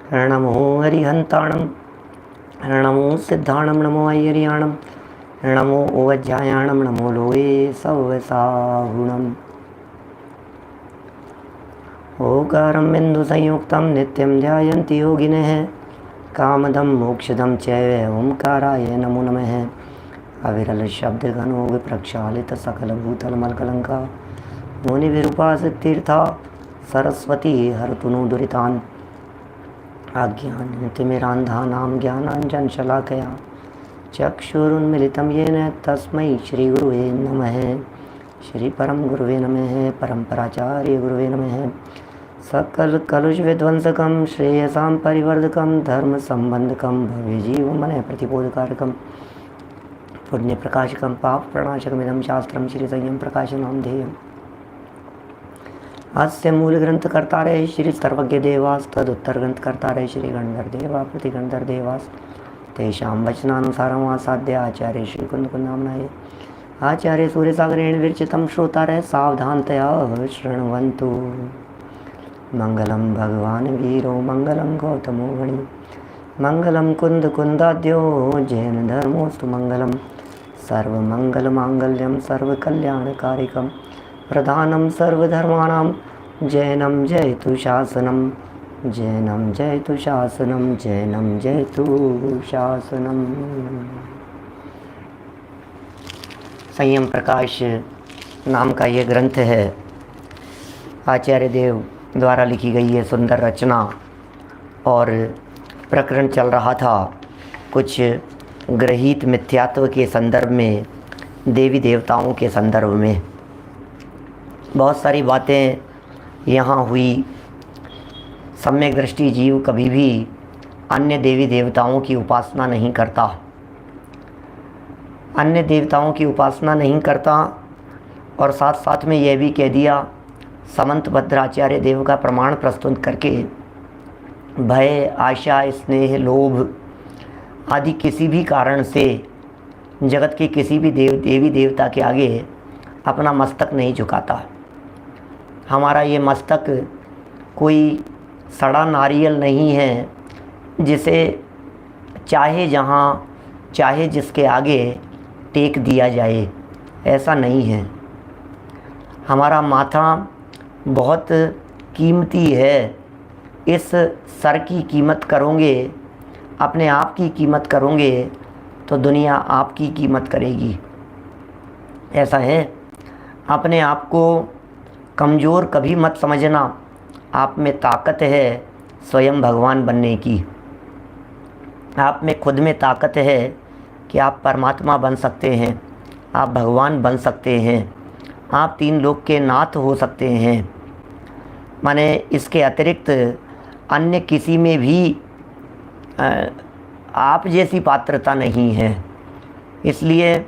नमो हरिहंताणं, नमो सिद्धाणं, नमो ऐयर्याणं, नमो ओवज्जायाणं, नमो लोये सवसाहुणम्। ओंकारं बिन्दुसंयुक्तं नित्यं ध्यायन्ति योगिनः, कामदं मोक्षदं चैव ओंकाराय नमो नमः। अविरल शब्द घनो विप्रक्षालित सकल भूतल मलकलंका, मुनिविरूपासितीर्था सरस्वती हरतु नो दुरितान्। अज्ञानतिमिरान्धानां ज्ञानाञ्जनशलाकया चक्षुरुन्मिलितं येन तस्मै श्रीगुरुवे नमः। श्री परम गुरुवे नमः। परम्पराचार्य गुरुवे नमः। सकल कलुष विध्वंसकं श्रेयसां परिवर्धकं धर्म संबंधकं भव्य जीवमनः प्रतिबोधकारकं पुण्य प्रकाशकं पाप प्रणाशकमिदं शास्त्रं श्री संयम प्रकाशनं ध्येयम्। अस्य मूल ग्रंथकर्तारे श्री सर्वज्ञ देवास, तदुत्तर ग्रंथकर्तारे श्री गणधर देवा प्रतिगणधर देवास, तेषां वचनानुसारम् आसाद्य आचार्य श्री कुंदकुंदामनाय आचार्य सूर्यसागरेण विरचितं श्रोतारः सावधानतया शृण्वन्तु। मंगलम भगवान वीरो मंगलम गौतमो गणि, मंगलम कुंद कुंदाद्यो जैन धर्मोस्तु मंगलम। सर्वमंगलमांगल्यम सर्वकल्याणकारिकं प्रधानं सर्वधर्माणां जैनं जयतु शासनं, जैनं जयतु शासनं, जैनं जयतु शासनं। संयम प्रकाश नाम का ये ग्रंथ है, आचार्य देव द्वारा लिखी गई है सुंदर रचना। और प्रकरण चल रहा था कुछ ग्रहित मिथ्यात्व के संदर्भ में, देवी देवताओं के संदर्भ में। बहुत सारी बातें यहाँ हुई। सम्यक दृष्टि जीव कभी भी अन्य देवी देवताओं की उपासना नहीं करता, अन्य देवताओं की उपासना नहीं करता। और साथ साथ में यह भी कह दिया, समंत भद्राचार्य देव का प्रमाण प्रस्तुत करके, भय आशा स्नेह लोभ आदि किसी भी कारण से जगत के किसी भी देवी देवता के आगे अपना मस्तक नहीं झुकाता। हमारा ये मस्तक कोई सड़ा नारियल नहीं है जिसे चाहे जहाँ चाहे जिसके आगे टेक दिया जाए, ऐसा नहीं है। हमारा माथा बहुत कीमती है। इस सर की कीमत करोगे, अपने आप की कीमत करोगे तो दुनिया आपकी कीमत करेगी। ऐसा है। अपने आप को कमज़ोर कभी मत समझना, आप में ताकत है स्वयं भगवान बनने की। आप में खुद में ताकत है कि आप परमात्मा बन सकते हैं, आप भगवान बन सकते हैं, आप तीन लोक के नाथ हो सकते हैं। माने इसके अतिरिक्त अन्य किसी में भी आप जैसी पात्रता नहीं है। इसलिए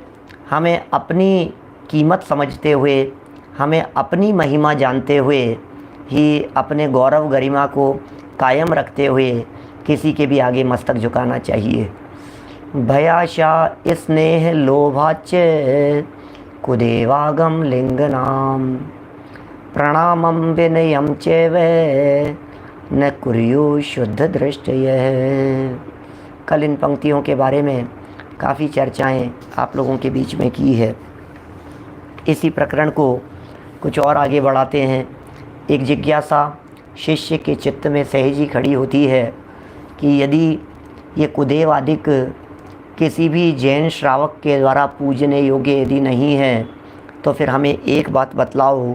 हमें अपनी कीमत समझते हुए, हमें अपनी महिमा जानते हुए ही अपने गौरव गरिमा को कायम रखते हुए किसी के भी आगे मस्तक झुकाना चाहिए। भयाशा स्नेह लोभाच कुदेवागम लिंगनाम, प्रणामं विनयं चैव न कुर्यो शुद्ध दृष्टयः। कल इन पंक्तियों के बारे में काफ़ी चर्चाएं आप लोगों के बीच में की है। इसी प्रकरण को कुछ और आगे बढ़ाते हैं। एक जिज्ञासा शिष्य के चित्त में सहज ही खड़ी होती है कि यदि ये कुदेव आदिक किसी भी जैन श्रावक के द्वारा पूजने योग्य यदि नहीं है, तो फिर हमें एक बात बतलाओ,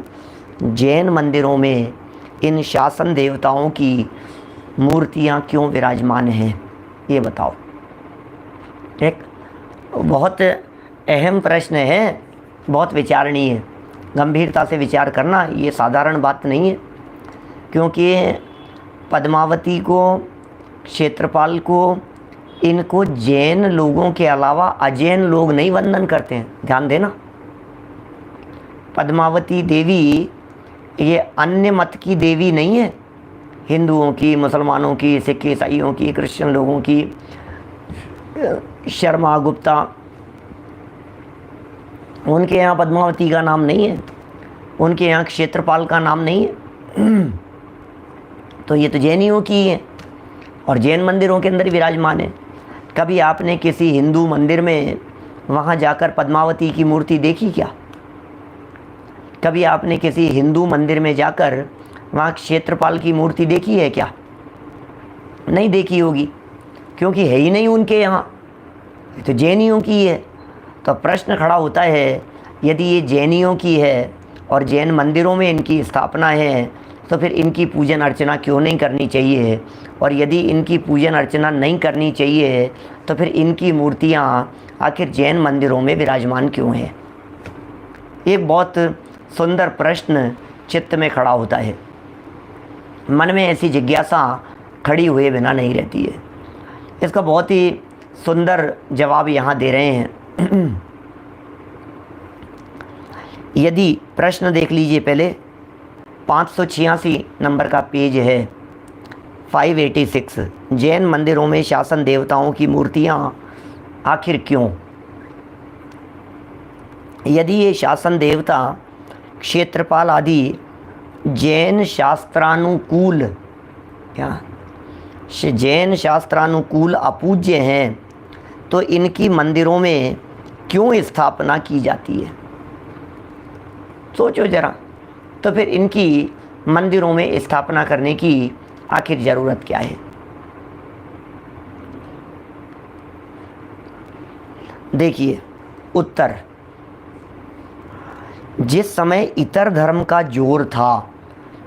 जैन मंदिरों में इन शासन देवताओं की मूर्तियाँ क्यों विराजमान हैं, ये बताओ। एक बहुत अहम प्रश्न है, बहुत विचारणीय है। गंभीरता से विचार करना, ये साधारण बात नहीं है। क्योंकि पद्मावती को, क्षेत्रपाल को, इनको जैन लोगों के अलावा अजैन लोग नहीं वंदन करते हैं। ध्यान देना, पद्मावती देवी ये अन्य मत की देवी नहीं है। हिंदुओं की, मुसलमानों की, सिख ईसाइयों की, क्रिश्चियन लोगों की, शर्मा गुप्ता, उनके यहाँ पद्मावती का नाम नहीं है, उनके यहाँ क्षेत्रपाल का नाम नहीं है। तो ये तो जैनियों की है। और जैन मंदिरों के अंदर विराजमान है। कभी आपने किसी हिंदू मंदिर में वहाँ जाकर पद्मावती की मूर्ति देखी क्या? कभी आपने किसी हिंदू मंदिर में जाकर वहाँ क्षेत्रपाल की मूर्ति देखी है क्या? नहीं देखी होगी, क्योंकि है ही नहीं उनके यहाँ, तो जैनियों की है। तो प्रश्न खड़ा होता है, यदि ये जैनियों की है और जैन मंदिरों में इनकी स्थापना है, तो फिर इनकी पूजन अर्चना क्यों नहीं करनी चाहिए? और यदि इनकी पूजन अर्चना नहीं करनी चाहिए, तो फिर इनकी मूर्तियाँ आखिर जैन मंदिरों में विराजमान क्यों हैं? एक बहुत सुंदर प्रश्न चित्त में खड़ा होता है, मन में ऐसी जिज्ञासा खड़ी हुए बिना नहीं रहती है। इसका बहुत ही सुंदर जवाब यहाँ दे रहे हैं। यदि प्रश्न देख लीजिए, पहले 586 नंबर का पेज है, 586, जैन मंदिरों में शासन देवताओं की मूर्तियाँ आखिर क्यों? यदि ये शासन देवता क्षेत्रपाल आदि जैन शास्त्रानुकूल जैन शास्त्रानुकूल अपूज्य हैं, तो इनकी मंदिरों में क्यों स्थापना की जाती है? सोचो जरा, तो फिर इनकी मंदिरों में स्थापना करने की आखिर ज़रूरत क्या है? देखिए उत्तर, जिस समय इतर धर्म का जोर था,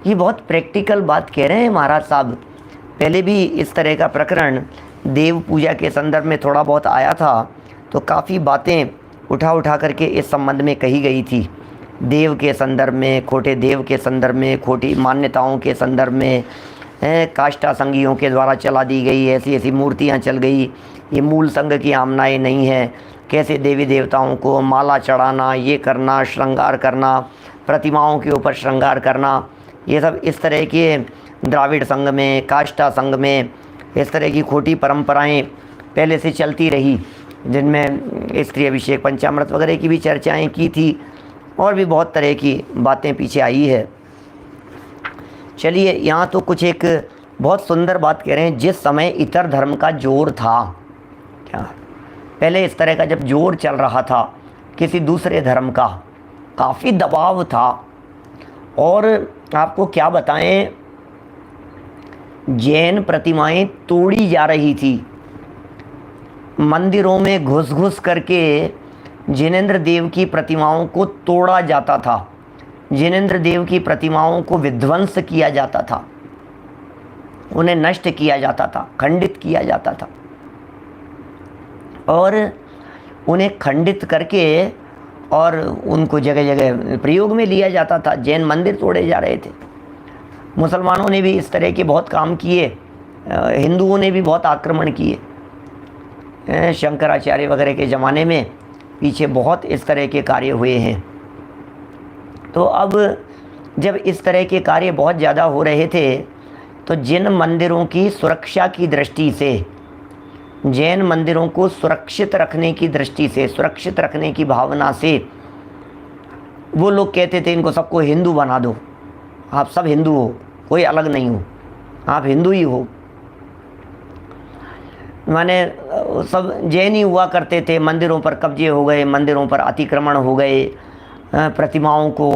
ये बहुत प्रैक्टिकल बात कह रहे हैं महाराज साहब। पहले भी इस तरह का प्रकरण देव पूजा के संदर्भ में थोड़ा बहुत आया था, तो काफ़ी बातें उठा करके इस संबंध में कही गई थी। देव के संदर्भ में, खोटे देव के संदर्भ में, खोटी मान्यताओं के संदर्भ में, काष्ठा संघियों के द्वारा चला दी गई ऐसी ऐसी मूर्तियाँ चल गई, ये मूल संघ की आमनाएँ नहीं है। कैसे देवी देवताओं को माला चढ़ाना, ये करना, श्रृंगार करना, प्रतिमाओं के ऊपर श्रृंगार करना, ये सब इस तरह के द्राविड़ संघ में, काष्ठा संघ में इस तरह की खोटी परंपराएं पहले से चलती रही, जिनमें स्त्री अभिषेक, पंचामृत वगैरह की भी चर्चाएं की थी, और भी बहुत तरह की बातें पीछे आई है। चलिए, यहाँ तो कुछ एक बहुत सुंदर बात कह रहे हैं, जिस समय इतर धर्म का जोर था। क्या पहले इस तरह का जब जोर चल रहा था, किसी दूसरे धर्म का काफ़ी दबाव था, और आपको क्या बताएं, जैन प्रतिमाएं तोड़ी जा रही थी। मंदिरों में घुस घुस करके जिनेंद्र देव की प्रतिमाओं को तोड़ा जाता था, जिनेंद्र देव की प्रतिमाओं को विध्वंस किया जाता था, उन्हें नष्ट किया जाता था, खंडित किया जाता था, और उन्हें खंडित करके और उनको जगह जगह प्रयोग में लिया जाता था। जैन मंदिर तोड़े जा रहे थे। मुसलमानों ने भी इस तरह के बहुत काम किए, हिंदुओं ने भी बहुत आक्रमण किए। शंकराचार्य वगैरह के ज़माने में पीछे बहुत इस तरह के कार्य हुए हैं। तो अब जब इस तरह के कार्य बहुत ज़्यादा हो रहे थे, तो जिन मंदिरों की सुरक्षा की दृष्टि से, जैन मंदिरों को सुरक्षित रखने की दृष्टि से, सुरक्षित रखने की भावना से, वो लोग कहते थे इनको सबको हिंदू बना दो, आप सब हिंदू हो, कोई अलग नहीं हो, आप हिंदू ही हो। माने सब जैन ही हुआ करते थे। मंदिरों पर कब्जे हो गए, मंदिरों पर अतिक्रमण हो गए, प्रतिमाओं को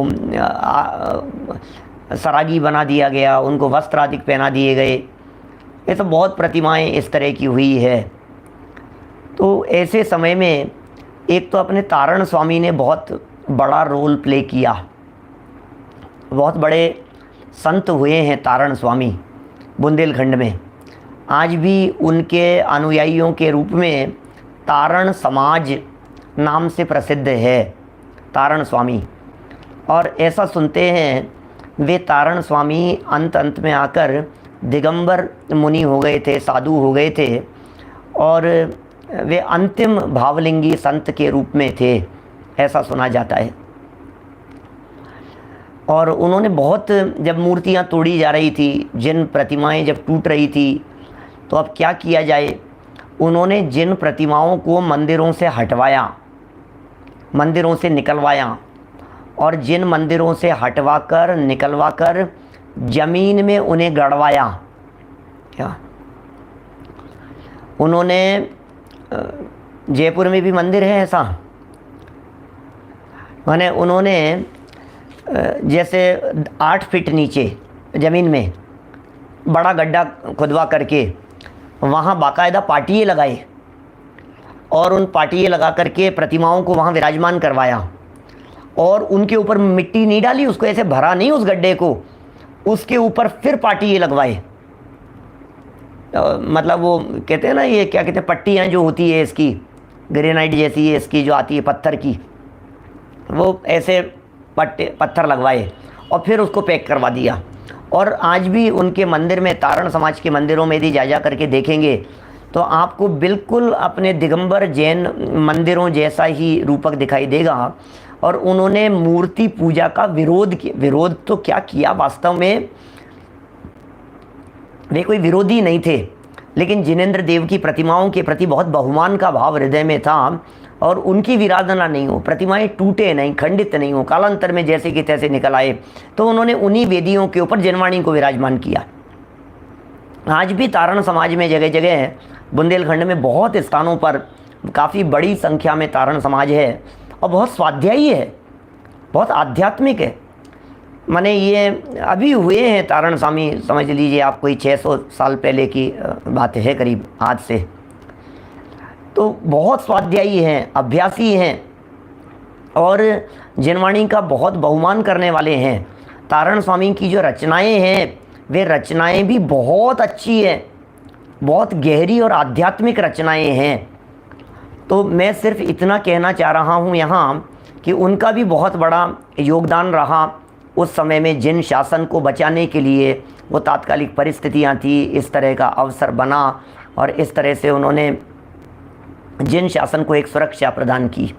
सरागी बना दिया गया, उनको वस्त्र आदि पहना दिए गए। ये सब बहुत प्रतिमाएं इस तरह की हुई है। तो ऐसे समय में एक तो अपने तारण स्वामी ने बहुत बड़ा रोल प्ले किया। बहुत बड़े संत हुए हैं तारण स्वामी बुंदेलखंड में। आज भी उनके अनुयायियों के रूप में तारण समाज नाम से प्रसिद्ध है तारण स्वामी। और ऐसा सुनते हैं वे तारण स्वामी अंत में आकर दिगंबर मुनि हो गए थे, साधु हो गए थे, और वे अंतिम भावलिंगी संत के रूप में थे, ऐसा सुना जाता है। और उन्होंने बहुत, जब मूर्तियाँ तोड़ी जा रही थी, जिन प्रतिमाएं जब टूट रही थी, तो अब क्या किया जाए, उन्होंने जिन प्रतिमाओं को मंदिरों से हटवाया, मंदिरों से निकलवाया, और जिन मंदिरों से हटवाकर निकलवाकर ज़मीन में उन्हें गड़वाया, क्या उन्होंने जयपुर में भी मंदिर है ऐसा, माने उन्होंने जैसे 8 फीट नीचे ज़मीन में बड़ा गड्ढा खुदवा करके वहाँ बाकायदा पाटिये लगाए और उन पाटिये लगा करके प्रतिमाओं को वहाँ विराजमान करवाया और उनके ऊपर मिट्टी नहीं डाली, उसको ऐसे भरा नहीं उस गड्ढे को, उसके ऊपर फिर पाटिये लगवाए। मतलब वो कहते हैं ना, ये क्या कहते हैं, पट्टियाँ जो होती है इसकी ग्रेनाइट जैसी है इसकी जो आती है पत्थर की, वो ऐसे पत्थर लगवाए और फिर उसको पैक करवा दिया। और आज भी उनके मंदिर में, तारण समाज के मंदिरों में यदि जा करके देखेंगे तो आपको बिल्कुल अपने दिगंबर जैन मंदिरों जैसा ही रूपक दिखाई देगा। और उन्होंने मूर्ति पूजा का विरोध तो क्या किया, वास्तव में वे कोई विरोधी नहीं थे, लेकिन जिनेंद्र देव की प्रतिमाओं के प्रति बहुत बहुमान का भाव हृदय में था और उनकी विराधना नहीं हो, प्रतिमाएं टूटे नहीं, खंडित नहीं हो, कालांतर में जैसे कि तैसे निकल आए, तो उन्होंने उन्हीं वेदियों के ऊपर जनवाणी को विराजमान किया। आज भी तारण समाज में जगह जगह, बुंदेलखंड में बहुत स्थानों पर काफ़ी बड़ी संख्या में तारण समाज है और बहुत स्वाध्यायी है, बहुत आध्यात्मिक है। माने ये अभी हुए हैं तारण स्वामी, समझ लीजिए आप कोई 600 साल पहले की बात है करीब आज से, तो बहुत स्वाध्यायी हैं, अभ्यासी हैं और जनवाणी का बहुत बहुमान करने वाले हैं। तारण स्वामी की जो रचनाएं हैं वे रचनाएं भी बहुत अच्छी हैं, बहुत गहरी और आध्यात्मिक रचनाएं हैं। तो मैं सिर्फ इतना कहना चाह रहा हूँ यहाँ कि उनका भी बहुत बड़ा योगदान रहा उस समय में, जिन शासन को बचाने के लिए वो तात्कालिक परिस्थितियाँ थी, इस तरह का अवसर बना और इस तरह से उन्होंने जिन शासन को एक सुरक्षा प्रदान की।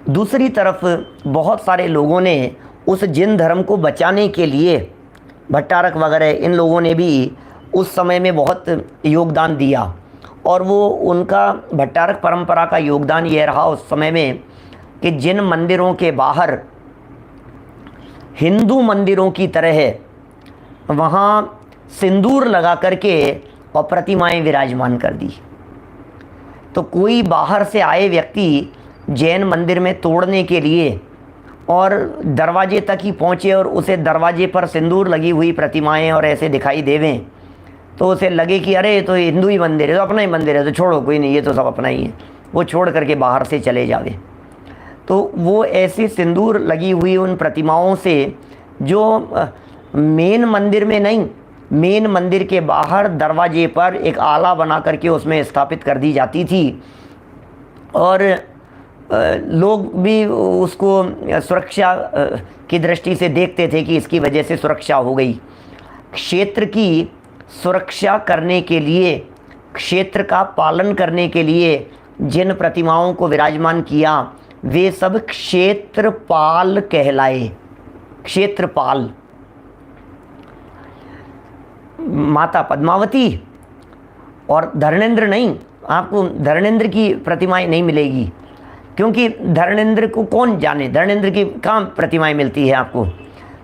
दूसरी तरफ बहुत सारे लोगों ने उस जिन धर्म को बचाने के लिए, भट्टारक वगैरह इन लोगों ने भी उस समय में बहुत योगदान दिया और वो उनका भट्टारक परंपरा का योगदान ये रहा उस समय में कि जिन मंदिरों के बाहर हिंदू मंदिरों की तरह वहाँ सिंदूर लगा करके और प्रतिमाएं विराजमान कर दी। तो कोई बाहर से आए व्यक्ति जैन मंदिर में तोड़ने के लिए और दरवाजे तक ही पहुँचे और उसे दरवाजे पर सिंदूर लगी हुई प्रतिमाएं और ऐसे दिखाई देवें, तो उसे लगे कि अरे ये तो हिंदू ही मंदिर है, तो अपना ही मंदिर है, तो छोड़ो कोई नहीं, ये तो सब अपना ही है, वो छोड़ करके बाहर से चले जावे। तो वो ऐसी सिंदूर लगी हुई उन प्रतिमाओं से जो मेन मंदिर में नहीं, मेन मंदिर के बाहर दरवाजे पर एक आला बना करके उसमें स्थापित कर दी जाती थी और लोग भी उसको सुरक्षा की दृष्टि से देखते थे कि इसकी वजह से सुरक्षा हो गई। क्षेत्र की सुरक्षा करने के लिए, क्षेत्र का पालन करने के लिए जिन प्रतिमाओं को विराजमान किया वे सब क्षेत्रपाल कहलाए। क्षेत्रपाल, माता पद्मावती और धर्मेंद्र नहीं, आपको धर्मेंद्र की प्रतिमाएं नहीं मिलेगी, क्योंकि धर्मेंद्र को कौन जाने, धर्मेंद्र की कहाँ प्रतिमाएं मिलती है आपको,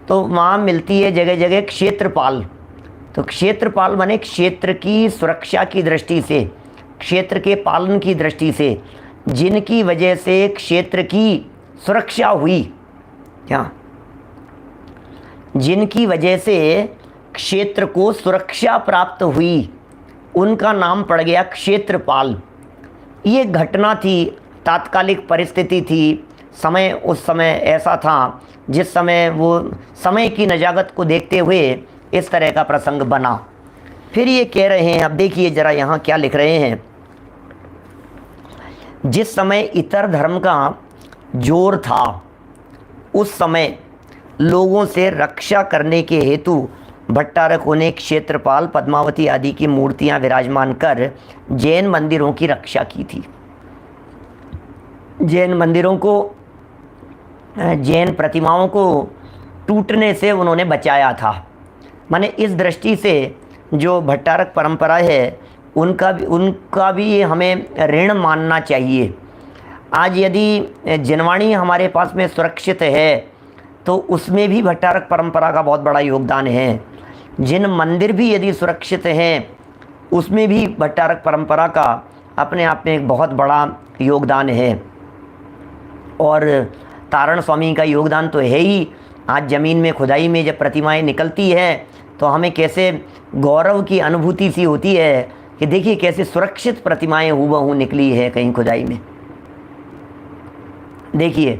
तो वहाँ मिलती है जगह जगह क्षेत्रपाल। तो क्षेत्रपाल माने क्षेत्र की सुरक्षा की दृष्टि से, क्षेत्र के पालन की दृष्टि से, जिनकी वजह से क्षेत्र की सुरक्षा हुई, क्या, जिनकी वजह से क्षेत्र को सुरक्षा प्राप्त हुई, उनका नाम पड़ गया क्षेत्रपाल। ये घटना थी, तात्कालिक परिस्थिति थी, समय उस समय ऐसा था जिस समय वो समय की नजाकत को देखते हुए इस तरह का प्रसंग बना। फिर ये कह रहे हैं, अब देखिए ज़रा यहाँ क्या लिख रहे हैं, जिस समय इतर धर्म का जोर था उस समय लोगों से रक्षा करने के हेतु भट्टारकों ने क्षेत्रपाल, पद्मावती आदि की मूर्तियां विराजमान कर जैन मंदिरों की रक्षा की थी। जैन मंदिरों को, जैन प्रतिमाओं को टूटने से उन्होंने बचाया था। माने इस दृष्टि से जो भट्टारक परंपरा है उनका भी हमें ऋण मानना चाहिए। आज यदि जनवाणी हमारे पास में सुरक्षित है तो उसमें भी भट्टारक परंपरा का बहुत बड़ा योगदान है। जिन मंदिर भी यदि सुरक्षित हैं उसमें भी भट्टारक परंपरा का अपने आप में एक बहुत बड़ा योगदान है। और तारण स्वामी का योगदान तो है ही। आज ज़मीन में खुदाई में जब प्रतिमाएं निकलती है तो हमें कैसे गौरव की अनुभूति सी होती है कि देखिए कैसे सुरक्षित प्रतिमाएं हूबहू निकली है कहीं खुदाई में। देखिए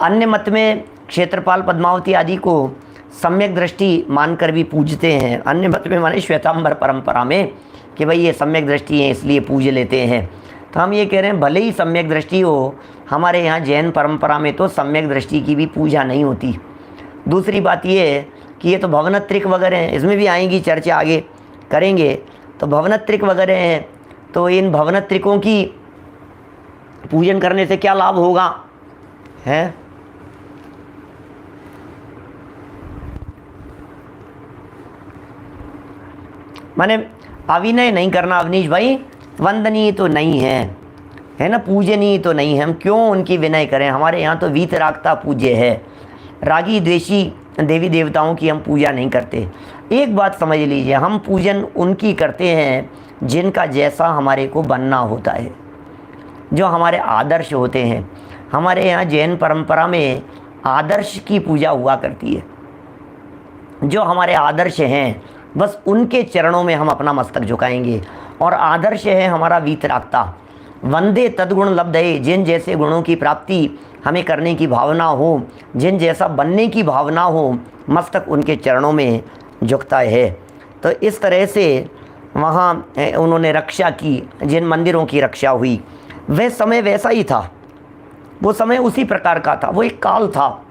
अन्य मत में क्षेत्रपाल पद्मावती आदि को सम्यक दृष्टि मानकर भी पूजते हैं। अन्य मत में माने श्वेतांबर परंपरा में कि भाई ये सम्यक दृष्टि है इसलिए पूज लेते हैं। तो हम ये कह रहे हैं भले ही सम्यक दृष्टि हो, हमारे यहाँ जैन परंपरा में तो सम्यक दृष्टि की भी पूजा नहीं होती। दूसरी बात ये है कि ये तो भवनत्रिक वगैरह हैं, इसमें भी आएंगी, चर्चा आगे करेंगे। तो भवनत्रिक वगैरह हैं, तो इन भवनत्रिकों की पूजन करने से क्या लाभ होगा है? माने अविनय नहीं करना अवनीश भाई, वंदनीय तो नहीं है ना, पूजनीय तो नहीं है, हम क्यों उनकी विनय करें? हमारे यहाँ तो वीतरागता पूज्य है। रागी द्वेषी देवी देवताओं की हम पूजा नहीं करते। एक बात समझ लीजिए, हम पूजन उनकी करते हैं जिनका जैसा हमारे को बनना होता है, जो हमारे आदर्श होते हैं। हमारे यहाँ जैन परंपरा में आदर्श की पूजा हुआ करती है। जो हमारे आदर्श हैं बस उनके चरणों में हम अपना मस्तक झुकाएंगे। और आदर्श है हमारा वीतरागता। वंदे तद्गुण लब्धये, जिन जैसे गुणों की प्राप्ति हमें करने की भावना हो, जिन जैसा बनने की भावना हो, मस्तक उनके चरणों में झुकता है। तो इस तरह से वहाँ उन्होंने रक्षा की, जिन मंदिरों की रक्षा हुई। वह समय वैसा ही था, वो समय उसी प्रकार का था, वो एक काल था।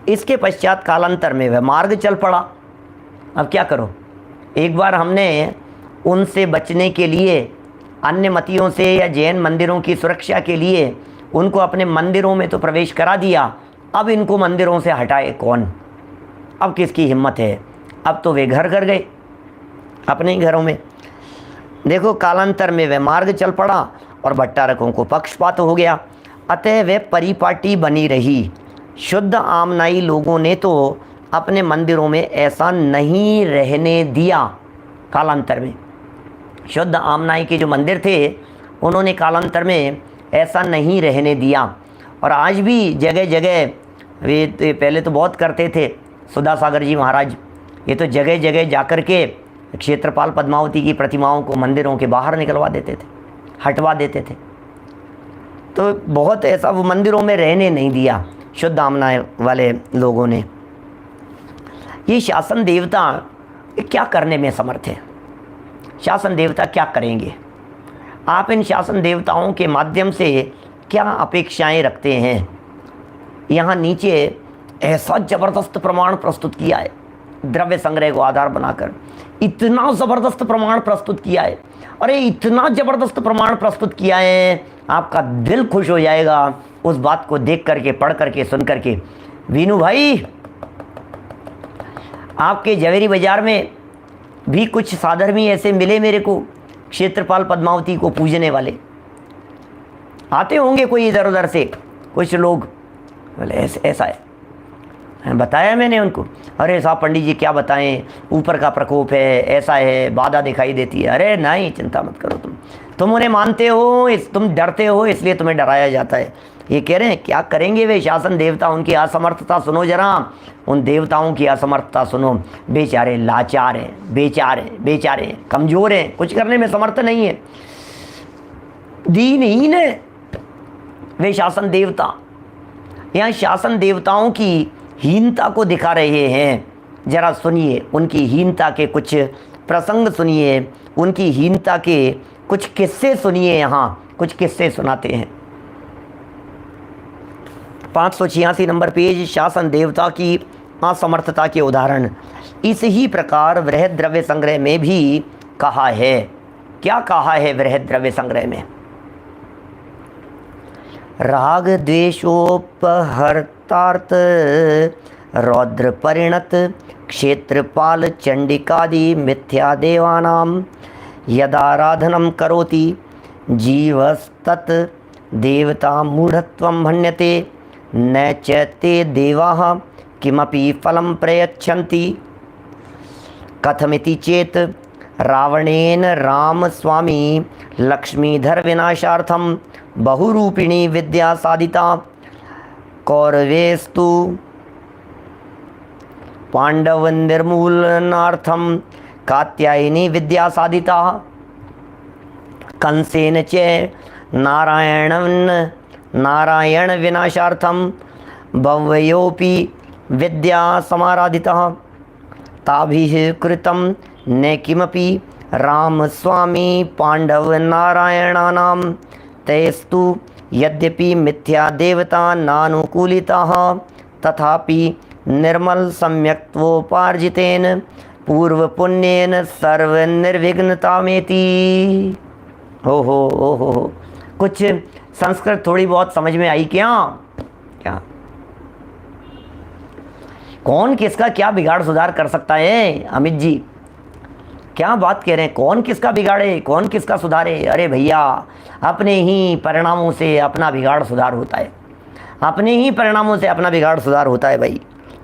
इसके पश्चात कालांतर में वह मार्ग चल पड़ा। अब क्या करो, एक बार हमने उनसे बचने के लिए, अन्य मतियों से या जैन मंदिरों की सुरक्षा के लिए उनको अपने मंदिरों में तो प्रवेश करा दिया, अब इनको मंदिरों से हटाए कौन? अब किसकी हिम्मत है? अब तो वे घर घर गए अपने ही घरों में। देखो कालांतर में वह मार्ग चल पड़ा और भट्टारकों को पक्षपात हो गया, अतः वे परिपाटी बनी रही। शुद्ध आमनाई लोगों ने तो अपने मंदिरों में ऐसा नहीं रहने दिया। कालांतर में शुद्ध आमनाई के जो मंदिर थे उन्होंने कालांतर में ऐसा नहीं रहने दिया। और आज भी जगह जगह वे पहले तो बहुत करते थे, सुधा सागर जी महाराज, ये तो जगह जगह जाकर के क्षेत्रपाल पद्मावती की प्रतिमाओं को मंदिरों के बाहर निकलवा देते थे, हटवा देते थे। तो बहुत ऐसा वो मंदिरों में रहने नहीं दिया शुद्ध आमनाई वाले लोगों ने। ये शासन देवता क्या करने में समर्थ है? शासन देवता क्या करेंगे? आप इन शासन देवताओं के माध्यम से क्या अपेक्षाएं रखते हैं? यहाँ नीचे ऐसा ज़बरदस्त प्रमाण प्रस्तुत किया है, द्रव्य संग्रह को आधार बनाकर इतना ज़बरदस्त प्रमाण प्रस्तुत किया है। अरे इतना ज़बरदस्त प्रमाण प्रस्तुत किया है, आपका दिल खुश हो जाएगा उस बात को देख करके, पढ़ करके, सुन करके। वीनू भाई, आपके जवेरी बाजार में भी कुछ साधर्मी ऐसे मिले मेरे को, क्षेत्रपाल पद्मावती को पूजने वाले। आते होंगे कोई इधर उधर से कुछ लोग, बोले ऐसा है। बताया मैंने उनको, अरे साहब पंडित जी क्या बताएं, ऊपर का प्रकोप है, ऐसा है, बाधा दिखाई देती है। अरे नहीं, चिंता मत करो, तुम उन्हें मानते हो, तुम डरते हो, इसलिए तुम्हें डराया जाता है। ये कह रहे हैं क्या करेंगे वे शासन देवता, उनकी असमर्थता सुनो जरा, उन देवताओं की असमर्थता सुनो। बेचारे लाचार हैं, बेचारे कमज़ोर हैं, कुछ करने में समर्थ नहीं है, दीनहीन है वे शासन देवता। यहाँ शासन देवताओं की हीनता को दिखा रहे हैं। जरा सुनिए उनकी हीनता के कुछ प्रसंग सुनिए, उनकी हीनता के कुछ किस्से सुनिए। यहाँ कुछ किस्से सुनाते हैं। 586 नंबर पेज, शासन देवता की असमर्थता के उदाहरण। इस ही प्रकार वृहद द्रव्य संग्रह में भी कहा है। क्या कहा है वृहद द्रव्य संग्रह में? राग द्वेषोपहर्तार्थ रौद्र परिणत क्षेत्रपाल चंडिकादि मिथ्या देवानां यदाराधनं करोति जीवस्तत् देवता मूढ़त्वं मन्यते न च ते देवाः किमपि फलं प्रयच्छन्ति। कथमिति चेत रावणेन राम स्वामी लक्ष्मीधर विनाशार्थम बहुरूपिणी विद्या साधिता कौरवेस्तु पांडव निर्मूलनार्थम कात्यायनी विद्या साधिता कंसेन च नारायण विनाशार्थम भव्योपि विद्या समाराधिता ताभिः कृतं न किमपि रामस्वामी पांडव नारायणानां तैस्तु यद्यपि मिथ्या देवता नानुकूलिताः तथापि निर्मल सम्यक्त्वोपार्जितेन पूर्व पुण्येन सर्व निर्विघ्नतामेति। हो कुछ संस्कृत थोड़ी बहुत समझ में आई क्या? क्या कौन किसका क्या बिगाड़ सुधार कर सकता है? अमित जी क्या बात कह रहे हैं? कौन किसका बिगाड़े, कौन किसका सुधारे? अरे भैया, अपने ही परिणामों से अपना बिगाड़ सुधार होता है, अपने ही परिणामों से अपना बिगाड़ सुधार होता है भाई।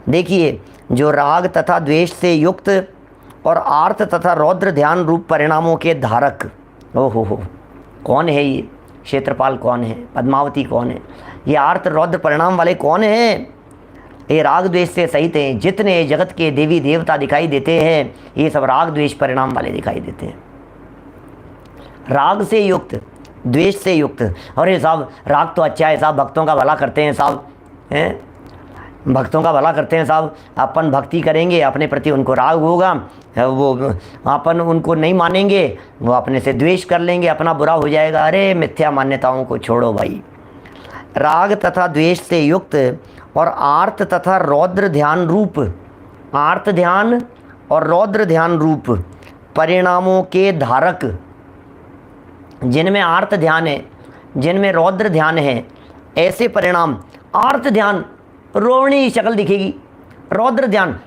देखिए, जो राग तथा द्वेष से युक्त और आर्त तथा रौद्र ध्यान रूप परिणामों के धारक, हो कौन है ये? क्षेत्रपाल कौन है? पद्मावती कौन है? ये आर्त रौद्र परिणाम वाले कौन हैं? ये राग द्वेष से सहित हैं। जितने जगत के देवी देवता दिखाई देते हैं, ये सब राग द्वेष परिणाम वाले दिखाई देते हैं। राग से युक्त, द्वेष से युक्त। अरे साहब, राग तो अच्छा है साहब, भक्तों का भला करते हैं साहब, हैं? भक्तों का भला करते हैं साहब। अपन भक्ति करेंगे, अपने प्रति उनको राग होगा, वो अपन उनको नहीं मानेंगे, वो अपने से द्वेष कर लेंगे, अपना बुरा हो जाएगा। अरे मिथ्या मान्यताओं को छोड़ो भाई। राग तथा द्वेष से युक्त और आर्त तथा रौद्र ध्यान रूप, आर्त ध्यान और रौद्र ध्यान रूप परिणामों के धारक, जिनमें आर्त ध्यान है, जिनमें रौद्र ध्यान है, ऐसे परिणाम। आर्त ध्यान रोहिणी शक्ल दिखेगी, रौद्र ध्यान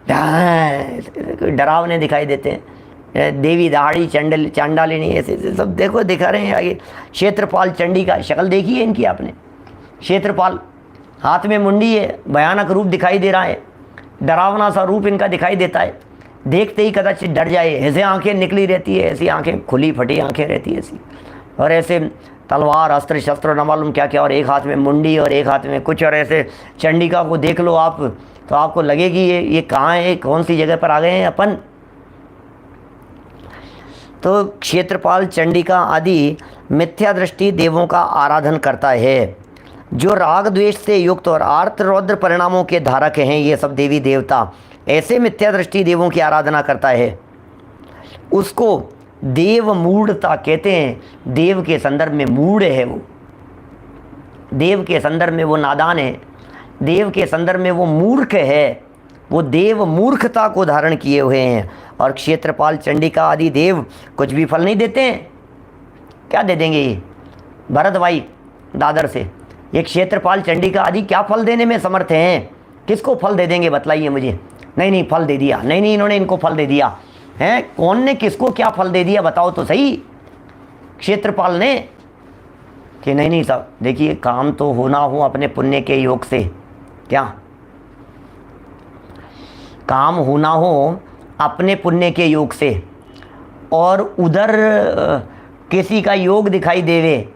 डरावने दिखाई देते हैं, देवी दहाड़ी चांडालिनी, ऐसे सब देखो दिखा रहे हैं आगे। क्षेत्रपाल चंडी का शक्ल देखी है इनकी आपने? क्षेत्रपाल, हाथ में मुंडी है, भयानक रूप दिखाई दे रहा है, डरावना सा रूप इनका दिखाई देता है, देखते ही कदाचित डर जाए। ऐसे आंखें निकली रहती है, ऐसी आंखें खुली फटी आंखें रहती है ऐसी, और ऐसे तलवार अस्त्र शस्त्र न मालूम क्या क्या, और एक हाथ में मुंडी और एक हाथ में कुछ, और ऐसे चंडिका को देख लो आप तो आपको लगेगी ये कहाँ है, कौन सी जगह पर आ गए हैं अपन। तो क्षेत्रपाल चंडिका आदि मिथ्या दृष्टि देवों का आराधन करता है। जो राग द्वेष से युक्त और आर्त रौद्र परिणामों के धारक हैं, ये सब देवी देवता, ऐसे मिथ्या दृष्टि देवों की आराधना करता है, उसको देव मूढ़ता कहते हैं। देव के संदर्भ में मूढ़ है वो, देव के संदर्भ में वो नादान है, देव के संदर्भ में वो मूर्ख है, वो देव मूर्खता को धारण किए हुए हैं। और क्षेत्रपाल चंडिका आदि देव कुछ भी फल नहीं देते हैं। क्या दे देंगे ये? भरत भाई दादर से, ये क्षेत्रपाल चंडिका आदि क्या फल देने में समर्थ हैं? किसको फल दे देंगे बताइए मुझे? नहीं फल दे दिया, नहीं इन्होंने इनको फल दे दिया है। कौन ने किसको क्या फल दे दिया बताओ तो सही? क्षेत्रपाल ने कि नहीं साहब, देखिए काम तो होना हो अपने पुण्य के योग से। क्या काम होना हो अपने पुण्य के योग से, और उधर किसी का योग दिखाई देवे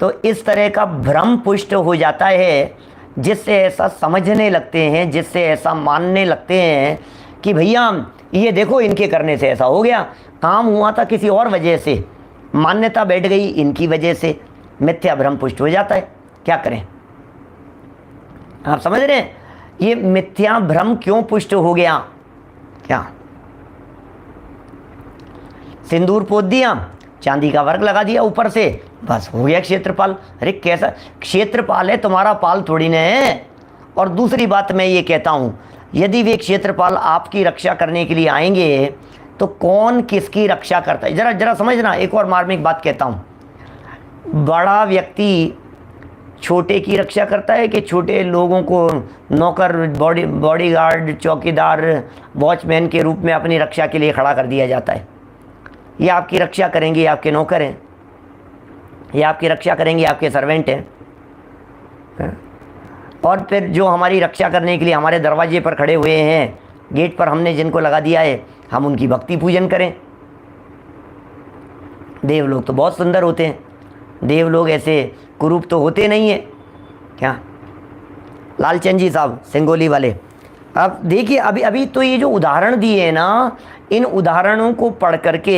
तो इस तरह का भ्रम पुष्ट हो जाता है, जिससे ऐसा समझने लगते हैं, जिससे ऐसा मानने लगते हैं कि भैया ये देखो इनके करने से ऐसा हो गया, काम हुआ था किसी और वजह से, मान्यता बैठ गई इनकी वजह से, मिथ्या भ्रम पुष्ट हो जाता है। क्या करें? आप समझ रहे हैं ये मिथ्या भ्रम क्यों पुष्ट हो गया? क्या सिंदूर पोत दिया, चांदी का वर्क लगा दिया ऊपर से, बस हो गया क्षेत्रपाल। अरे कैसा क्षेत्रपाल है, तुम्हारा पाल थोड़ी न है। और दूसरी बात मैं ये कहता हूँ, यदि वे क्षेत्रपाल आपकी रक्षा करने के लिए आएंगे तो कौन किसकी रक्षा करता है? जरा समझना। एक और मार्मिक बात कहता हूँ, बड़ा व्यक्ति छोटे की रक्षा करता है कि छोटे लोगों को नौकर, बॉडीगार्ड, चौकीदार, वॉचमैन के रूप में अपनी रक्षा के लिए खड़ा कर दिया जाता है? ये आपकी रक्षा करेंगे, आपके नौकर हैं, ये आपकी रक्षा करेंगे, आपके सर्वेंट हैं। और फिर जो हमारी रक्षा करने के लिए हमारे दरवाजे पर खड़े हुए हैं, गेट पर हमने जिनको लगा दिया है, हम उनकी भक्ति पूजन करें। देवलोग तो बहुत सुंदर होते हैं, देवलोग ऐसे कुरूप तो होते नहीं है क्या। लालचंद जी साहब सिंगोली वाले, अब देखिए अभी अभी तो ये जो उदाहरण दिए हैं ना, इन उदाहरणों को पढ़ करके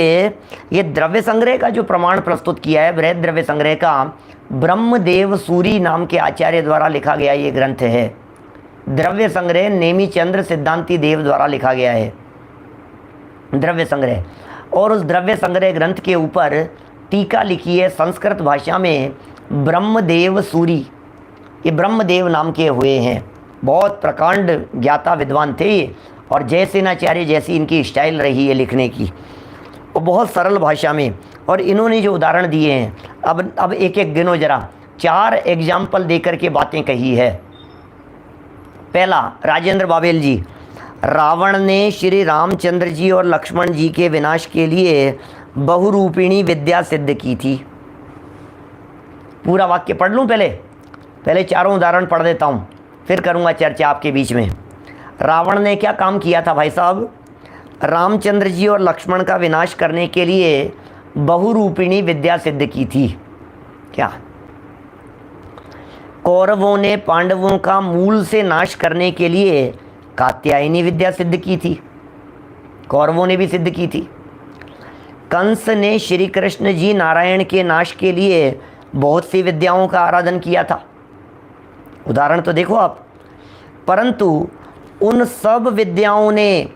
ये द्रव्य संग्रह का जो प्रमाण प्रस्तुत किया है, बृहद द्रव्य संग्रह का, ब्रह्मदेव सूरी नाम के आचार्य द्वारा लिखा गया ये ग्रंथ है। द्रव्य संग्रह नेमीचंद्र सिद्धांती देव द्वारा लिखा गया है द्रव्य संग्रह। और उस द्रव्य संग्रह ग्रंथ के ऊपर टीका लिखी है संस्कृत भाषा में ब्रह्मदेव सूरी। ये ब्रह्मदेव नाम के हुए हैं, बहुत प्रकांड ज्ञाता विद्वान थे ये, और जयसेनाचार्य जैसी इनकी स्टाइल रही है लिखने की, और बहुत सरल भाषा में। और इन्होंने जो उदाहरण दिए हैं, अब एक एक गिनो जरा, 4 एग्जाम्पल देकर के बातें कही है। पहला, राजेंद्र बाबेल जी, रावण ने श्री रामचंद्र जी और लक्ष्मण जी के विनाश के लिए बहुरूपिणी विद्या सिद्ध की थी। पूरा वाक्य पढ़ लूँ पहले चारों उदाहरण पढ़ देता हूँ, फिर करूँगा चर्चा आपके बीच में। रावण ने क्या काम किया था भाई साहब? रामचंद्र जी और लक्ष्मण का विनाश करने के लिए बहुरूपिणी विद्या सिद्ध की थी। क्या? कौरवों ने पांडवों का मूल से नाश करने के लिए कात्यायनी विद्या सिद्ध की थी, कौरवों ने भी सिद्ध की थी। कंस ने श्री कृष्ण जी नारायण के नाश के लिए बहुत सी विद्याओं का आराधन किया था, उदाहरण तो देखो आप। परंतु उन सब विद्याओं ने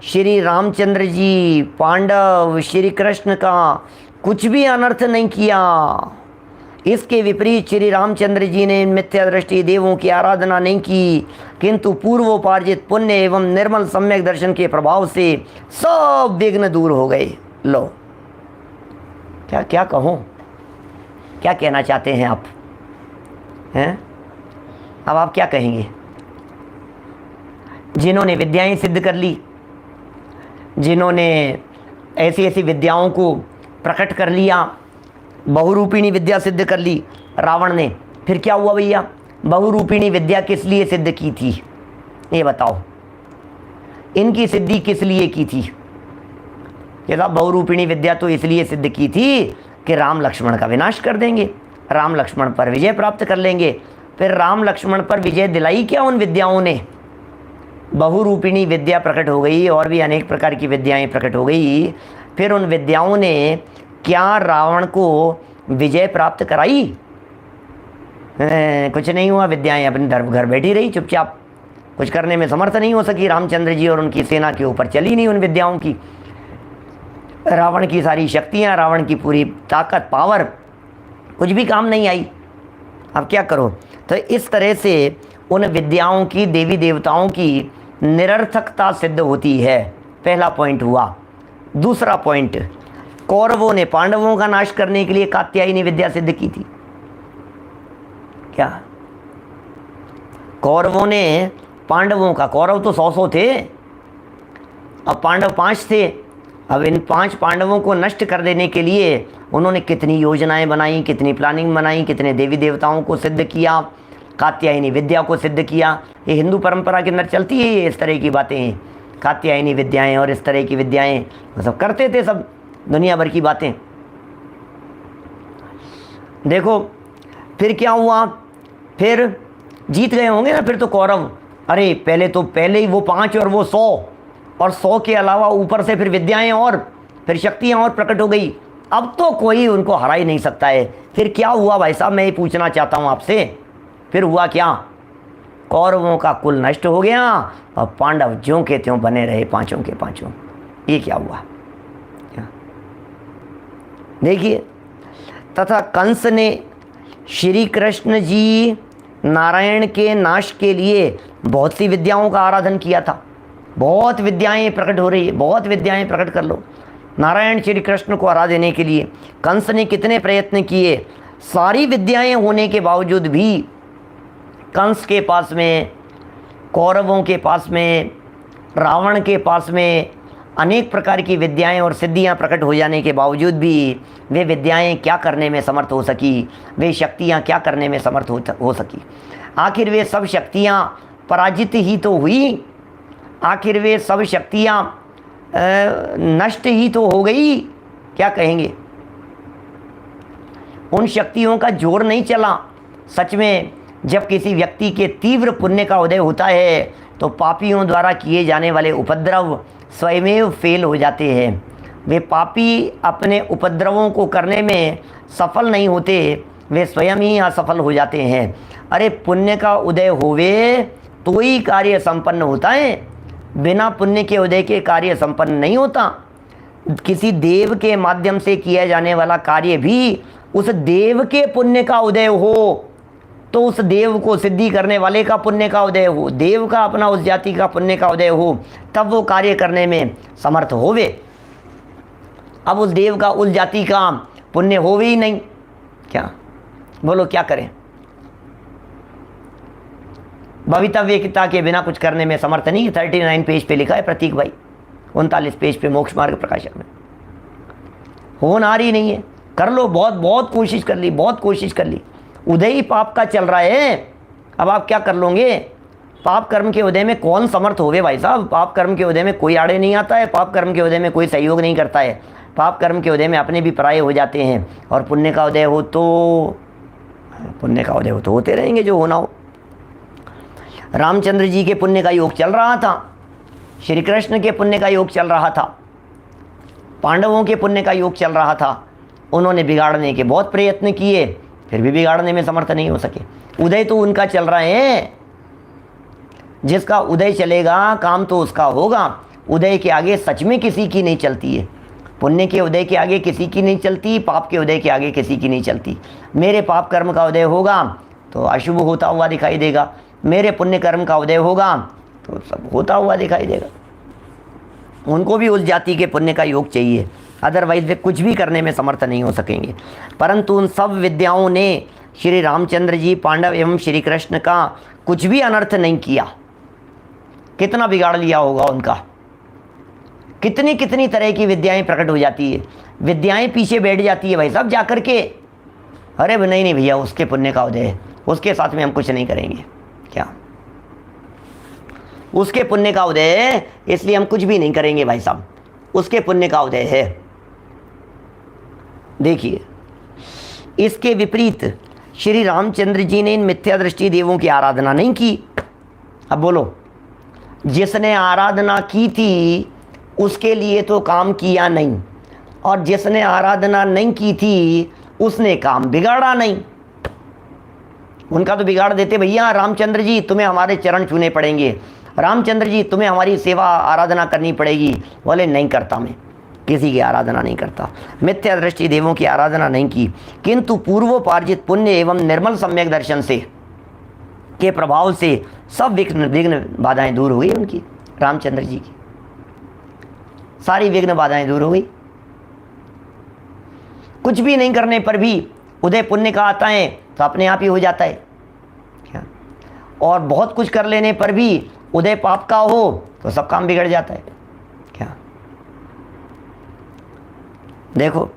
श्री रामचंद्र जी, पांडव, श्री कृष्ण का कुछ भी अनर्थ नहीं किया। इसके विपरीत श्री रामचंद्र जी ने मिथ्या दृष्टि देवों की आराधना नहीं की, किंतु पूर्वोपार्जित पुण्य एवं निर्मल सम्यक दर्शन के प्रभाव से सब विघ्न दूर हो गए। लो, क्या क्या कहूँ, क्या कहना चाहते हैं आप हैं? अब आप क्या कहेंगे? जिन्होंने विद्याएं सिद्ध कर ली, जिन्होंने ऐसी ऐसी विद्याओं को प्रकट कर लिया, बहुरूपिणी विद्या सिद्ध कर ली रावण ने, फिर क्या हुआ भैया? बहुरूपिणी विद्या किस लिए सिद्ध की थी ये बताओ, इनकी सिद्धि किस लिए की थी? ये साहब बहुरूपिणी विद्या तो इसलिए सिद्ध की थी कि राम लक्ष्मण का विनाश कर देंगे, राम लक्ष्मण पर विजय प्राप्त कर लेंगे। फिर राम लक्ष्मण पर विजय दिलाई क्या उन विद्याओं ने? बहुरूपिणी विद्या प्रकट हो गई, और भी अनेक प्रकार की विद्याएं प्रकट हो गई। फिर उन विद्याओं ने क्या रावण को विजय प्राप्त कराई? कुछ नहीं हुआ, विद्याएं अपने घर बैठी रही चुपचाप, कुछ करने में समर्थ नहीं हो सकी। रामचंद्र जी और उनकी सेना के ऊपर चली नहीं उन विद्याओं की। रावण की सारी शक्तियां, रावण की पूरी ताकत, पावर, कुछ भी काम नहीं आई। अब क्या करो? तो इस तरह से उन विद्याओं की, देवी देवताओं की निरर्थकता सिद्ध होती है। पहला पॉइंट हुआ। दूसरा पॉइंट, कौरवों ने पांडवों का नाश करने के लिए कात्यायनी विद्या सिद्ध की थी। क्या? कौरवों ने पांडवों का, कौरव तो 100 थे, अब पांडव 5 थे। अब इन 5 पांडवों को नष्ट कर देने के लिए उन्होंने कितनी योजनाएं बनाई, कितनी प्लानिंग बनाई, कितने देवी देवताओं को सिद्ध किया, कात्यायनी विद्या को सिद्ध किया। ये हिंदू परंपरा के अंदर चलती है ये इस तरह की बातें, कात्यायनी विद्याएं और इस तरह की विद्याएं, सब करते थे, सब दुनिया भर की बातें। देखो फिर क्या हुआ? फिर जीत गए होंगे ना फिर तो कौरव। अरे पहले ही वो 5 और वो 100, और 100 के अलावा ऊपर से फिर विद्याएं और फिर शक्तियां और प्रकट हो गई। अब तो कोई उनको हरा ही नहीं सकता है। फिर क्या हुआ भाई साहब, मैं ये पूछना चाहता हूँ आपसे, फिर हुआ क्या? कौरवों का कुल नष्ट हो गया और पांडव ज्यों के त्यों बने रहे, 5 के 5। ये क्या हुआ? देखिए, तथा कंस ने श्री कृष्ण जी नारायण के नाश के लिए बहुत सी विद्याओं का आराधन किया था। बहुत विद्याएं प्रकट हो रही है, बहुत विद्याएं प्रकट कर लो। नारायण श्री कृष्ण को हरा देने के लिए कंस ने कितने प्रयत्न किए। सारी विद्याएं होने के बावजूद भी कंस के पास में, कौरवों के पास में, रावण के पास में अनेक प्रकार की विद्याएं और सिद्धियां प्रकट हो जाने के बावजूद भी वे विद्याएं क्या करने में समर्थ हो सकी, वे शक्तियां क्या करने में समर्थ हो सकी? आखिर वे सब शक्तियां पराजित ही तो हुई। आखिर वे सब शक्तियां नष्ट ही तो हो गई, क्या कहेंगे। उन शक्तियों का जोर नहीं चला। सच में जब किसी व्यक्ति के तीव्र पुण्य का उदय होता है तो पापियों द्वारा किए जाने वाले उपद्रव स्वयमेव फेल हो जाते हैं। वे पापी अपने उपद्रवों को करने में सफल नहीं होते, वे स्वयं ही असफल हो जाते हैं। अरे पुण्य का उदय होवे तो ही कार्य संपन्न होता है, बिना पुण्य के उदय के कार्य संपन्न नहीं होता। किसी देव के माध्यम से किया जाने वाला कार्य भी उस देव के पुण्य का उदय हो तो उस देव को सिद्धि करने वाले का पुण्य का उदय हो, देव का अपना उस जाति का पुण्य का उदय हो, तब वो कार्य करने में समर्थ होवे। अब उस देव का उस जाति का पुण्य होवे ही नहीं, क्या बोलो क्या करें। भवितव्यता के बिना कुछ करने में समर्थ नहीं। 39 पेज पे लिखा है प्रतीक भाई, 39 पेज पे मोक्ष मार्ग प्रकाशन में। होनहार ही नहीं है। कर लो, बहुत बहुत कोशिश कर ली, बहुत कोशिश कर ली, उदय ही पाप का चल रहा है। अब आप क्या कर लोगे। पाप कर्म के उदय में कौन समर्थ होवे भाई साहब। पाप कर्म के उदय में कोई आड़े नहीं आता है, पाप कर्म के उदय में कोई सहयोग नहीं करता है। पाप कर्म के उदय में अपने भी पराये हो जाते हैं, और पुण्य का उदय हो तो होते रहेंगे जो होना हो। रामचंद्र जी के पुण्य का योग चल रहा था, श्री कृष्ण के पुण्य का योग चल रहा था, पांडवों के पुण्य का योग चल रहा था। उन्होंने बिगाड़ने के बहुत प्रयत्न किए, फिर भी बिगाड़ने में समर्थ नहीं हो सके। उदय तो उनका चल रहा है, जिसका उदय चलेगा काम तो उसका होगा। उदय के आगे सच में किसी की नहीं चलती है। पुण्य के उदय के आगे किसी की नहीं चलती, पाप के उदय के आगे किसी की नहीं चलती। मेरे पाप कर्म का उदय होगा तो अशुभ होता हुआ दिखाई देगा, मेरे पुण्य कर्म का उदय होगा तो सब होता हुआ दिखाई देगा। उनको भी उस जाति के पुण्य का योग चाहिए, अदरवाइज वे कुछ भी करने में समर्थ नहीं हो सकेंगे। परंतु उन सब विद्याओं ने श्री रामचंद्र जी, पांडव एवं श्री कृष्ण का कुछ भी अनर्थ नहीं किया। कितना बिगाड़ लिया होगा उनका। कितनी कितनी तरह की विद्याएं प्रकट हो जाती है, विद्याएं पीछे बैठ जाती है भाई साहब जाकर के। अरे नहीं भैया, उसके पुण्य का उदय है, उसके साथ में हम कुछ नहीं करेंगे। क्या उसके पुण्य का उदय है इसलिए हम कुछ भी नहीं करेंगे भाई साहब, उसके पुण्य का उदय है। देखिए, इसके विपरीत श्री रामचंद्र जी ने इन मिथ्या दृष्टि देवों की आराधना नहीं की। अब बोलो, जिसने आराधना की थी उसके लिए तो काम किया नहीं, और जिसने आराधना नहीं की थी उसने काम बिगाड़ा नहीं। उनका तो बिगाड़ देते, भैया रामचंद्र जी तुम्हें हमारे चरण छूने पड़ेंगे, रामचंद्र जी तुम्हें हमारी सेवा आराधना करनी पड़ेगी। बोले नहीं करता, मैं किसी की आराधना नहीं करता। मिथ्या दृष्टि देवों की आराधना नहीं की, किंतु पूर्वोपार्जित पुण्य एवं निर्मल सम्यक दर्शन से के प्रभाव से सब विघ्न बाधाएं दूर हो गई उनकी। रामचंद्र जी की सारी विघ्न बाधाएं दूर हो गई। कुछ भी नहीं करने पर भी उदय पुण्य का आता है तो अपने आप ही हो जाता है क्या। और बहुत कुछ कर लेने पर भी उदय पाप का हो तो सब काम बिगड़ जाता है क्या। देखो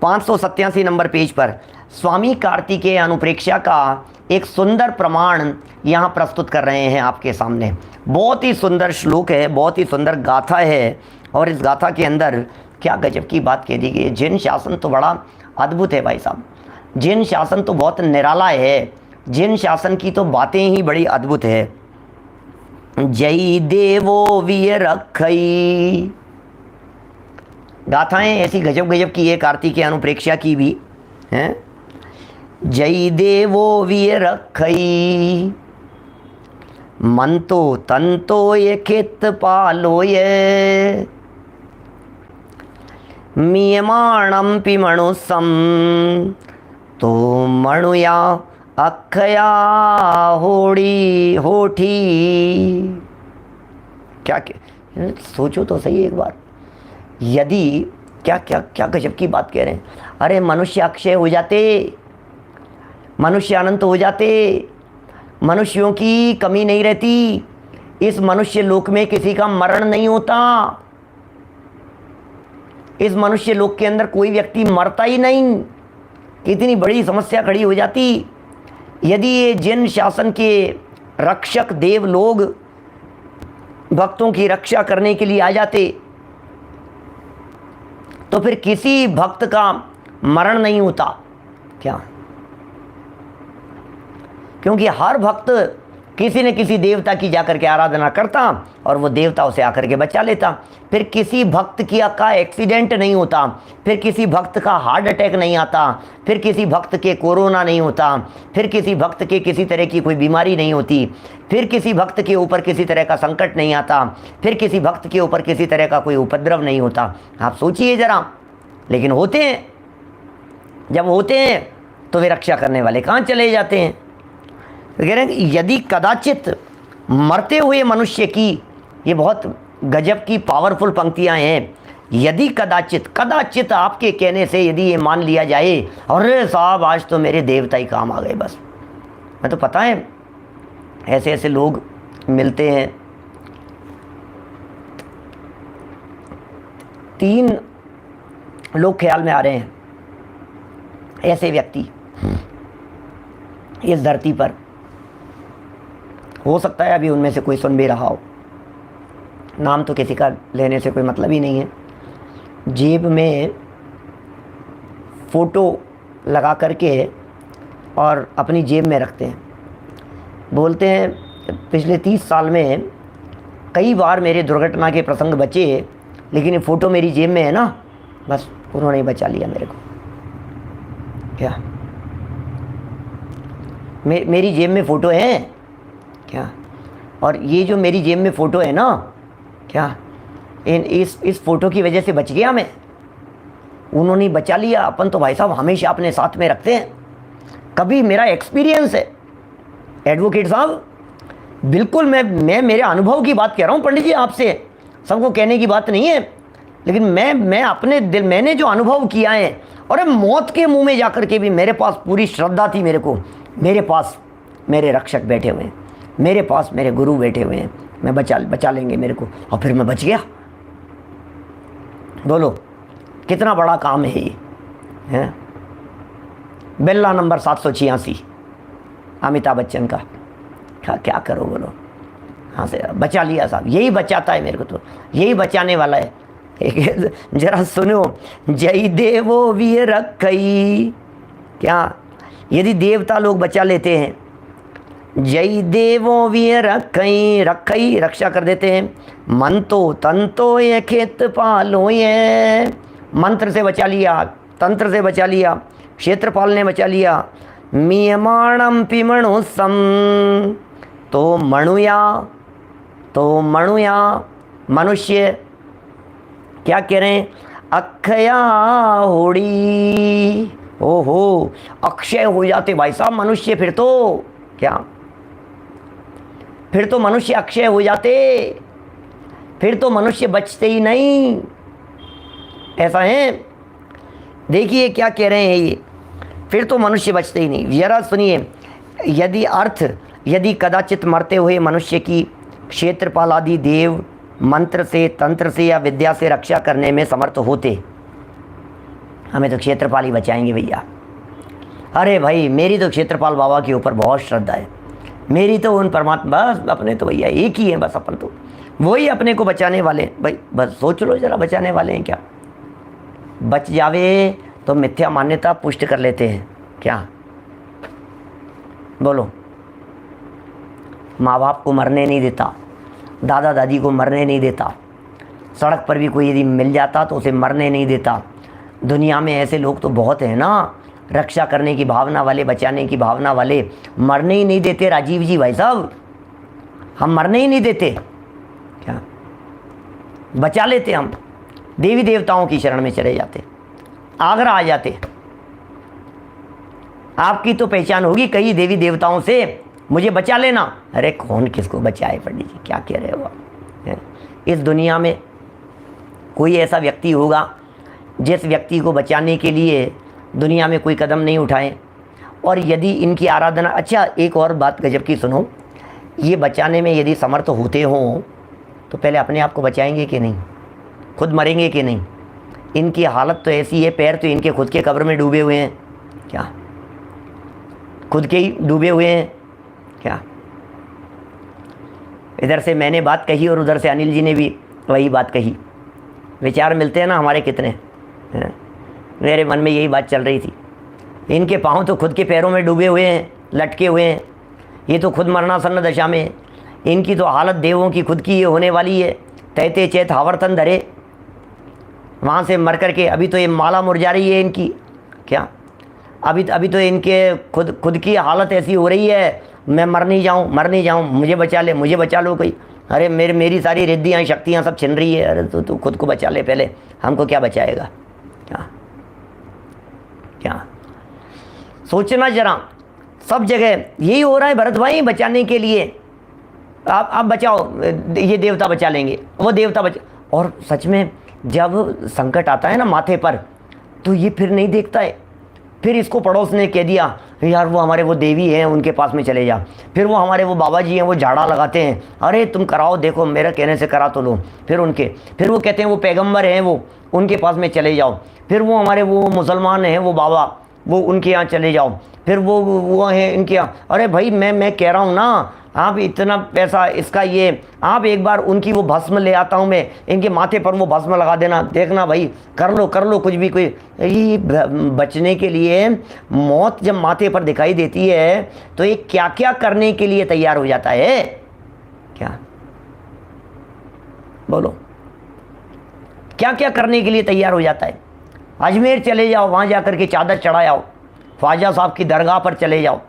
587 नंबर पेज पर स्वामी कार्तिकेय अनुप्रेक्षा का एक सुंदर प्रमाण यहाँ प्रस्तुत कर रहे हैं आपके सामने। बहुत ही सुंदर श्लोक है, बहुत ही सुंदर गाथा है, और इस गाथा के अंदर क्या गजब की बात कह दी गई है। जिन शासन तो बड़ा अद्भुत है भाई साहब, जिन शासन तो बहुत निराला है, जिन शासन की तो बातें ही बड़ी अद्भुत है। जय देवो वीर रखई, गाथाएं ऐसी गजब गजब की है कार्तिकेय अनुप्रेक्षा की भी हैं। जय देवो वीर रखई, मन तो तन तो ये खेत पालो ये, मियमाणम पिमणुसम तो मणुया अक्षया होड़ी होठी। क्या सोचो तो सही एक बार, यदि क्या क्या क्या गजब की बात कह रहे हैं। अरे मनुष्य अक्षय हो जाते, मनुष्य अनंत हो जाते, मनुष्यों की कमी नहीं रहती। इस मनुष्य लोक में किसी का मरण नहीं होता, इस मनुष्य लोक के अंदर कोई व्यक्ति मरता ही नहीं। कितनी बड़ी समस्या खड़ी हो जाती यदि ये जिन शासन के रक्षक देव लोग भक्तों की रक्षा करने के लिए आ जाते। तो फिर किसी भक्त का मरण नहीं होता क्या? क्योंकि हर भक्त किसी न किसी देवता की जाकर के आराधना करता और वो देवता उसे आकर के बचा लेता। फिर किसी भक्त का एक्सीडेंट नहीं होता, फिर किसी भक्त का हार्ट अटैक नहीं आता, फिर किसी भक्त के कोरोना नहीं होता, फिर किसी भक्त के किसी तरह की कोई बीमारी नहीं होती, फिर किसी भक्त के ऊपर किसी तरह का संकट नहीं आता, फिर किसी भक्त के ऊपर किसी तरह का कोई उपद्रव नहीं होता। आप सोचिए ज़रा। लेकिन होते हैं, जब होते हैं तो वे रक्षा करने वाले कहाँ चले जाते हैं? तो कह रहे हैं यदि कदाचित मरते हुए मनुष्य की, ये बहुत गजब की पावरफुल पंक्तियां हैं, यदि कदाचित, कदाचित आपके कहने से यदि ये मान लिया जाए, अरे साहब आज तो मेरे देवता ही काम आ गए बस। मैं तो पता है ऐसे ऐसे लोग मिलते हैं, 3 लोग ख्याल में आ रहे हैं ऐसे व्यक्ति इस धरती पर। हो सकता है अभी उनमें से कोई सुन भी रहा हो, नाम तो किसी का लेने से कोई मतलब ही नहीं है। जेब में फ़ोटो लगा करके और अपनी जेब में रखते हैं, बोलते हैं पिछले 30 साल में कई बार मेरे दुर्घटना के प्रसंग बचे, लेकिन ये फ़ोटो मेरी जेब में है ना, बस उन्होंने ही बचा लिया मेरे को। क्या मेरी जेब में फ़ोटो है क्या? और ये जो मेरी जेब में फ़ोटो है ना, क्या इस फ़ोटो की वजह से बच गया मैं, उन्होंने बचा लिया। अपन तो भाई साहब हमेशा अपने साथ में रखते हैं। कभी मेरा एक्सपीरियंस है एडवोकेट साहब, बिल्कुल मैं मेरे अनुभव की बात कह रहा हूँ पंडित जी, आपसे सबको कहने की बात नहीं है, लेकिन मैं अपने दिल, मैंने जो अनुभव किया है, और मौत के मुंह में जाकर के भी मेरे पास पूरी श्रद्धा थी मेरे को, मेरे पास मेरे रक्षक बैठे हुए हैं, मेरे पास मेरे गुरु बैठे हुए हैं, मैं बचा लेंगे मेरे को, और फिर मैं बच गया। बोलो कितना बड़ा काम है ये, है? बिल्ला नंबर 786 अमिताभ बच्चन का, क्या करो बोलो। हाँ से बचा लिया साहब, यही बचाता है मेरे को, तो यही बचाने वाला है। जरा सुनो, जय देवो वीर रखई, क्या यदि देवता लोग बचा लेते हैं, जय देवो वीर रखई, रखई रक्षा कर देते हैं, मन तो तन तो ये खेत पालो, ये मंत्र से बचा लिया, तंत्र से बचा लिया, क्षेत्रपाल ने बचा लिया। मियमाणम पिमणु सम, तो मणुया मनुष्य क्या कह रहे हैं? अक्षया होड़ी, ओहो अक्षय हो जाते भाई साहब मनुष्य, फिर तो क्या, फिर तो मनुष्य अक्षय हो जाते, फिर तो मनुष्य बचते ही नहीं। ऐसा है, देखिए क्या कह रहे हैं ये, फिर तो मनुष्य बचते ही नहीं। जरा सुनिए, यदि कदाचित मरते हुए मनुष्य की क्षेत्रपाल आदि देव मंत्र से, तंत्र से या विद्या से रक्षा करने में समर्थ होते, हमें तो क्षेत्रपाल ही बचाएंगे भैया। अरे भाई मेरी तो क्षेत्रपाल बाबा के ऊपर बहुत श्रद्धा है, मेरी तो उन परमात्मा, बस अपने तो भैया एक ही है, बस अपन तो वही अपने को बचाने वाले भाई। बस सोच लो जरा, बचाने वाले हैं क्या? बच जावे तो मिथ्या मान्यता पुष्ट कर लेते हैं क्या? बोलो, माँ बाप को मरने नहीं देता, दादा दादी को मरने नहीं देता, सड़क पर भी कोई यदि मिल जाता तो उसे मरने नहीं देता। दुनिया में ऐसे लोग तो बहुत हैं ना, रक्षा करने की भावना वाले, बचाने की भावना वाले, मरने ही नहीं देते। राजीव जी भाई साहब, हम मरने ही नहीं देते क्या? बचा लेते हम, देवी देवताओं की शरण में चले जाते, आगरा आ जाते। आपकी तो पहचान होगी कई देवी देवताओं से, मुझे बचा लेना। अरे कौन किसको बचाए पंडित जी, क्या कह रहे हो आप? इस दुनिया में कोई ऐसा व्यक्ति होगा जिस व्यक्ति को बचाने के लिए दुनिया में कोई कदम नहीं उठाए? और यदि इनकी आराधना, अच्छा एक और बात गजब की सुनो, ये बचाने में यदि समर्थ होते हों तो पहले अपने आप को बचाएंगे कि नहीं? खुद मरेंगे कि नहीं? इनकी हालत तो ऐसी है, पैर तो इनके खुद के कब्र में डूबे हुए हैं क्या? खुद के ही डूबे हुए हैं क्या? इधर से मैंने बात कही और उधर से अनिल जी ने भी वही बात कही। विचार मिलते हैं ना हमारे कितने, मेरे मन में यही बात चल रही थी, इनके पाँव तो खुद के पैरों में डूबे हुए हैं, लटके हुए हैं, ये तो खुद मरणासन्न दशा में है, इनकी तो हालत देवों की खुद की ये होने वाली है। तैते चैत हावर्तन धरे, वहाँ से मर करके अभी तो ये माला मुरझा रही है इनकी, क्या अभी तो इनके खुद की हालत ऐसी हो रही है, मैं मर नहीं जाऊँ, मुझे बचा लो कोई। अरे मेरी सारी रिद्धियाँ शक्तियाँ सब छिन रही है। अरे तो खुद को बचा ले पहले, हमको क्या बचाएगा। क्या सोचना जरा, सब जगह यही हो रहा है भरत भाई, बचाने के लिए आप बचाओ, ये देवता बचा लेंगे, वो देवता बचा। और सच में जब संकट आता है ना माथे पर, तो ये फिर नहीं देखता है। फिर इसको पड़ोस ने कह दिया यार वो हमारे वो देवी हैं, उनके पास में चले जा। फिर वो हमारे वो बाबा जी हैं, वो झाड़ा लगाते हैं, अरे तुम कराओ, देखो मेरा कहने से करा तो लो। फिर वो कहते हैं वो पैगंबर हैं, वो उनके पास में चले जाओ। फिर वो हमारे वो मुसलमान हैं, वो बाबा, वो उनके यहाँ चले जाओ। फिर वो हैं इनके यहाँ। अरे भाई मैं कह रहा हूँ ना, आप इतना पैसा इसका ये, आप एक बार उनकी वो भस्म ले आता हूँ मैं, इनके माथे पर वो भस्म लगा देना, देखना भाई, कर लो कुछ भी। कोई ये बचने के लिए मौत जब माथे पर दिखाई देती है तो ये क्या क्या करने के लिए तैयार हो जाता है। क्या बोलो, क्या क्या करने के लिए तैयार हो जाता है। अजमेर चले जाओ, वहाँ जा कर के चादर चढ़ाए आओ, ख्वाजा साहब की दरगाह पर चले जाओ,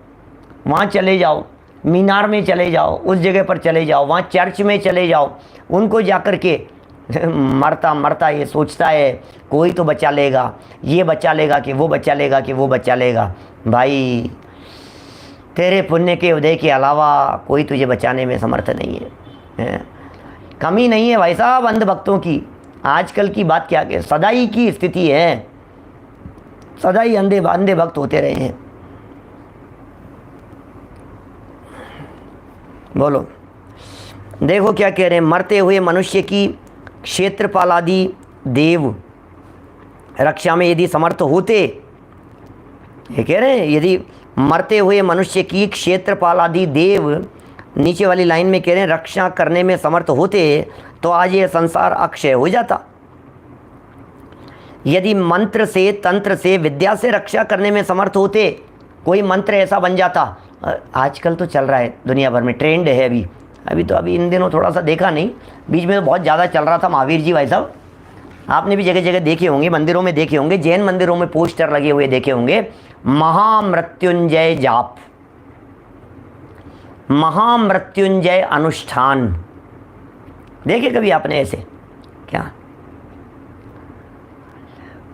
वहाँ चले जाओ, मीनार में चले जाओ, उस जगह पर चले जाओ, वहाँ चर्च में चले जाओ, उनको जा कर के मरता ये सोचता है कोई तो बचा लेगा, ये बचा लेगा कि वो बचा लेगा कि वो बचा लेगा। भाई तेरे पुण्य के उदय के अलावा कोई तुझे बचाने में समर्थ नहीं है। कमी नहीं है भाई साहब अंध भक्तों की। आजकल की बात क्या के सदाई की स्थिति है, सदाई अंधे भक्त होते रहे हैं। बोलो, देखो क्या कह रहे हैं, मरते हुए मनुष्य की क्षेत्रपाल आदि देव रक्षा में यदि समर्थ होते, ये कह रहे हैं यदि मरते हुए मनुष्य की क्षेत्रपाल आदि देव, नीचे वाली लाइन में कह रहे हैं रक्षा करने में समर्थ होते तो आज ये संसार अक्षय हो जाता। यदि मंत्र से, तंत्र से, विद्या से रक्षा करने में समर्थ होते, कोई मंत्र ऐसा बन जाता। आजकल तो चल रहा है दुनिया भर में, ट्रेंड है अभी इन दिनों थोड़ा सा देखा नहीं, बीच में तो बहुत ज़्यादा चल रहा था महावीर जी भाई साहब। आपने भी जगह जगह देखे होंगे, मंदिरों में देखे होंगे, जैन मंदिरों में पोस्टर लगे हुए देखे होंगे, महामृत्युंजय जाप, महामृत्युंजय अनुष्ठान, देखे कभी आपने ऐसे? क्या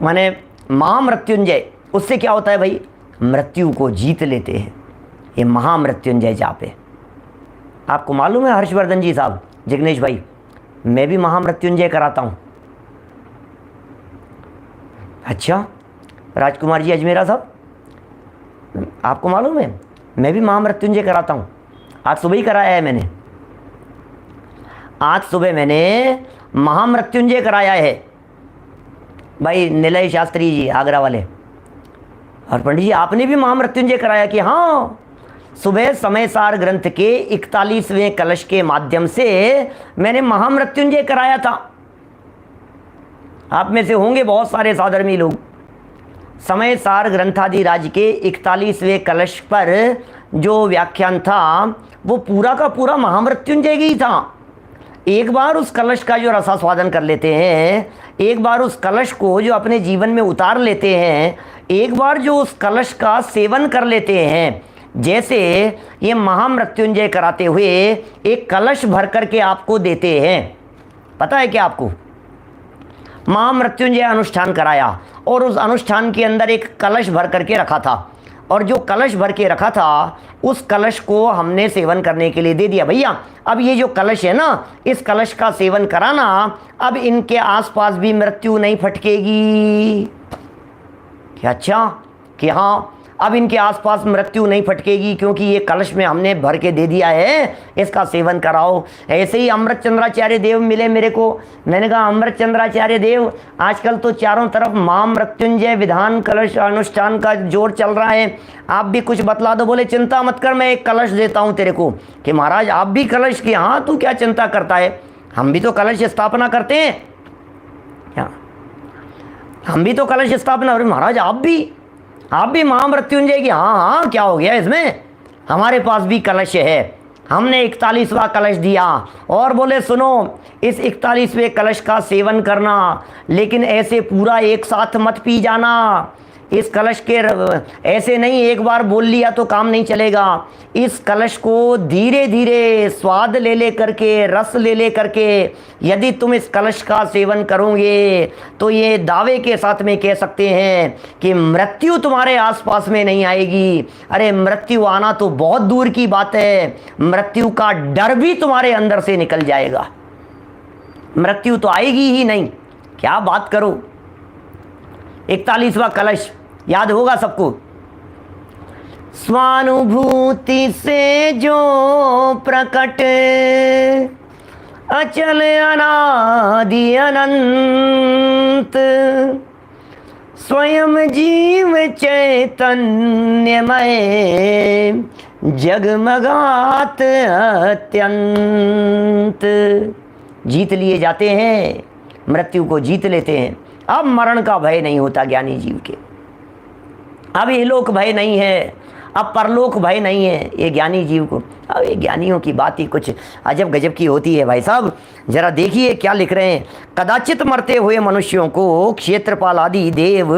माने महामृत्युंजय, उससे क्या होता है भाई, मृत्यु को जीत लेते हैं। ये महामृत्युंजय जाप है। आपको मालूम है हर्षवर्धन जी साहब, जिग्नेश भाई, मैं भी महामृत्युंजय कराता हूँ। अच्छा राजकुमार जी अजमेरा साहब, आपको मालूम है मैं भी महामृत्युंजय कराता हूँ। आज सुबह ही कराया है मैंने, आज सुबह मैंने महामृत्युंजय कराया है भाई, निलय शास्त्री जी आगरा वाले। और पंडित जी आपने भी महामृत्युंजय कराया? कि हाँ, सुबह समयसार ग्रंथ के 41वें कलश के माध्यम से मैंने महामृत्युंजय कराया था। आप में से होंगे बहुत सारे साधर्मी लोग। समयसार ग्रंथाधिराज के 41वें कलश पर जो व्याख्यान था वो पूरा का पूरा महामृत्युंजय ही था। एक बार उस कलश का जो रसास्वादन कर लेते हैं, एक बार उस कलश को जो अपने जीवन में उतार लेते हैं, एक बार जो उस कलश का सेवन कर लेते हैं, जैसे ये महामृत्युंजय कराते हुए एक कलश भर करके आपको देते हैं। पता है क्या आपको? महामृत्युंजय अनुष्ठान कराया और उस अनुष्ठान के अंदर एक कलश भर करके रखा था, और जो कलश भर के रखा था उस कलश को हमने सेवन करने के लिए दे दिया। भैया अब ये जो कलश है ना, इस कलश का सेवन कराना, अब इनके आसपास भी मृत्यु नहीं फटकेगी। क्या? अच्छा कि हाँ, अब इनके आसपास मृत्यु नहीं फटकेगी क्योंकि ये कलश में हमने भर के दे दिया है, इसका सेवन कराओ। ऐसे ही अमृत चंद्राचार्य देव मिले मेरे को। मैंने कहा अमृत चंद्राचार्य देव, आजकल तो चारों तरफ महामृत्युंजय विधान कलश अनुष्ठान का जोर चल रहा है, आप भी कुछ बतला दो। बोले चिंता मत कर, मैं एक कलश देता हूँ तेरे को। कि महाराज आप भी कलश की? हाँ, तू क्या चिंता करता है, हम भी तो कलश स्थापना करते हैं। क्या हम भी तो कलश स्थापना। अरे महाराज आप भी महामृत्युंजय की, हाँ हाँ क्या हो गया इसमें, हमारे पास भी कलश है, हमने 41वां कलश दिया। और बोले सुनो, इस 41वें कलश का सेवन करना, लेकिन ऐसे पूरा एक साथ मत पी जाना। इस कलश के ऐसे नहीं एक बार बोल लिया तो काम नहीं चलेगा। इस कलश को धीरे धीरे स्वाद ले करके, रस ले करके यदि तुम इस कलश का सेवन करोगे तो ये दावे के साथ में कह सकते हैं कि मृत्यु तुम्हारे आसपास में नहीं आएगी। अरे मृत्यु आना तो बहुत दूर की बात है, मृत्यु का डर भी तुम्हारे अंदर से निकल जाएगा। मृत्यु तो आएगी ही नहीं, क्या बात करो। 41वां कलश याद होगा सबको। स्वानुभूति से जो प्रकट अचल अनादि अनंत, स्वयं जीव चैतन्यमय जगमगात अत्यंत। जीत लिए जाते हैं, मृत्यु को जीत लेते हैं। अब मरण का भय नहीं होता ज्ञानी जीव के, अब इहलोक भय नहीं है, अब परलोक भय नहीं है ये ज्ञानी जीव को। अब ये ज्ञानियों की बात ही कुछ अजब गजब की होती है भाई साहब। जरा देखिए क्या लिख रहे हैं। कदाचित मरते हुए मनुष्यों को क्षेत्रपाल आदि देव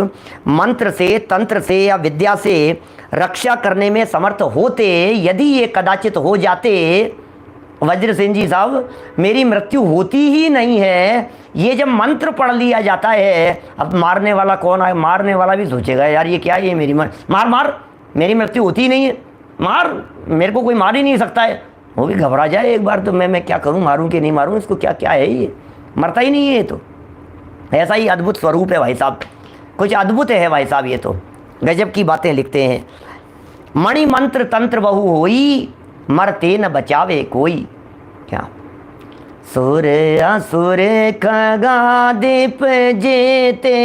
मंत्र से, तंत्र से या विद्या से रक्षा करने में समर्थ होते। यदि ये कदाचित हो जाते, वज्र सिंह जी साहब, मेरी मृत्यु होती ही नहीं है, ये जब मंत्र पढ़ लिया जाता है, अब मारने वाला कौन है? मारने वाला भी सोचेगा यार ये क्या है, ये मेरी मार मेरी मृत्यु होती ही नहीं है, मार, मेरे को कोई मार ही नहीं सकता है। वो भी घबरा जाए एक बार तो, मैं क्या करूं, मारूं कि नहीं मारूं, इसको क्या क्या है, ये मरता ही नहीं है। ये तो ऐसा ही अद्भुत स्वरूप है भाई साहब, कुछ अद्भुत है भाई साहब, ये तो गजब की बातें लिखते हैं। मणि मंत्र तंत्र बहु होई, मरते न बचावे कोई। क्या सुर असुर खगा दीप जेते,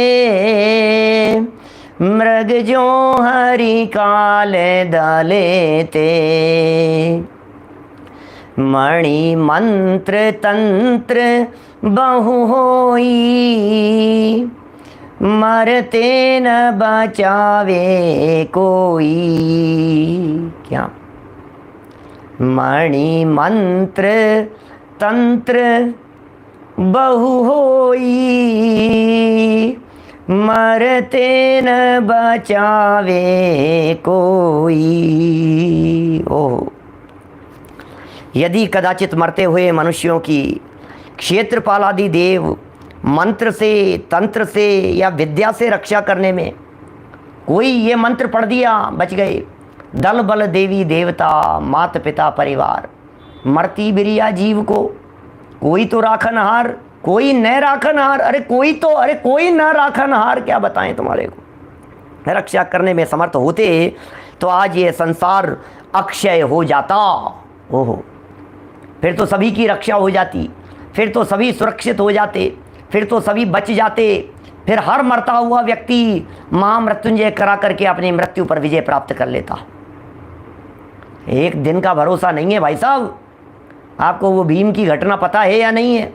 मृग जो हरि काल दलेते। मणि मंत्र तंत्र बहु होई, मरते न बचावे कोई। क्या मणि मंत्र तंत्र बहु होई, मरते न बचावे कोई। ओह, यदि कदाचित मरते हुए मनुष्यों की क्षेत्रपाल आदि देव मंत्र से, तंत्र से या विद्या से रक्षा करने में, कोई ये मंत्र पढ़ दिया बच गए, दल बल देवी देवता मात पिता परिवार, मरती बिरिया जीव को कोई तो राखनहार, कोई न राखनहार। अरे कोई न राखनहार, क्या बताएं तुम्हारे को। रक्षा करने में समर्थ होते तो आज ये संसार अक्षय हो जाता। ओहो, फिर तो सभी की रक्षा हो जाती, फिर तो सभी सुरक्षित हो जाते, फिर तो सभी बच जाते, फिर हर मरता हुआ व्यक्ति महामृत्युंजय करा करके अपनी मृत्यु पर विजय प्राप्त कर लेता। एक दिन का भरोसा नहीं है भाई साहब। आपको वो भीम की घटना पता है या नहीं है?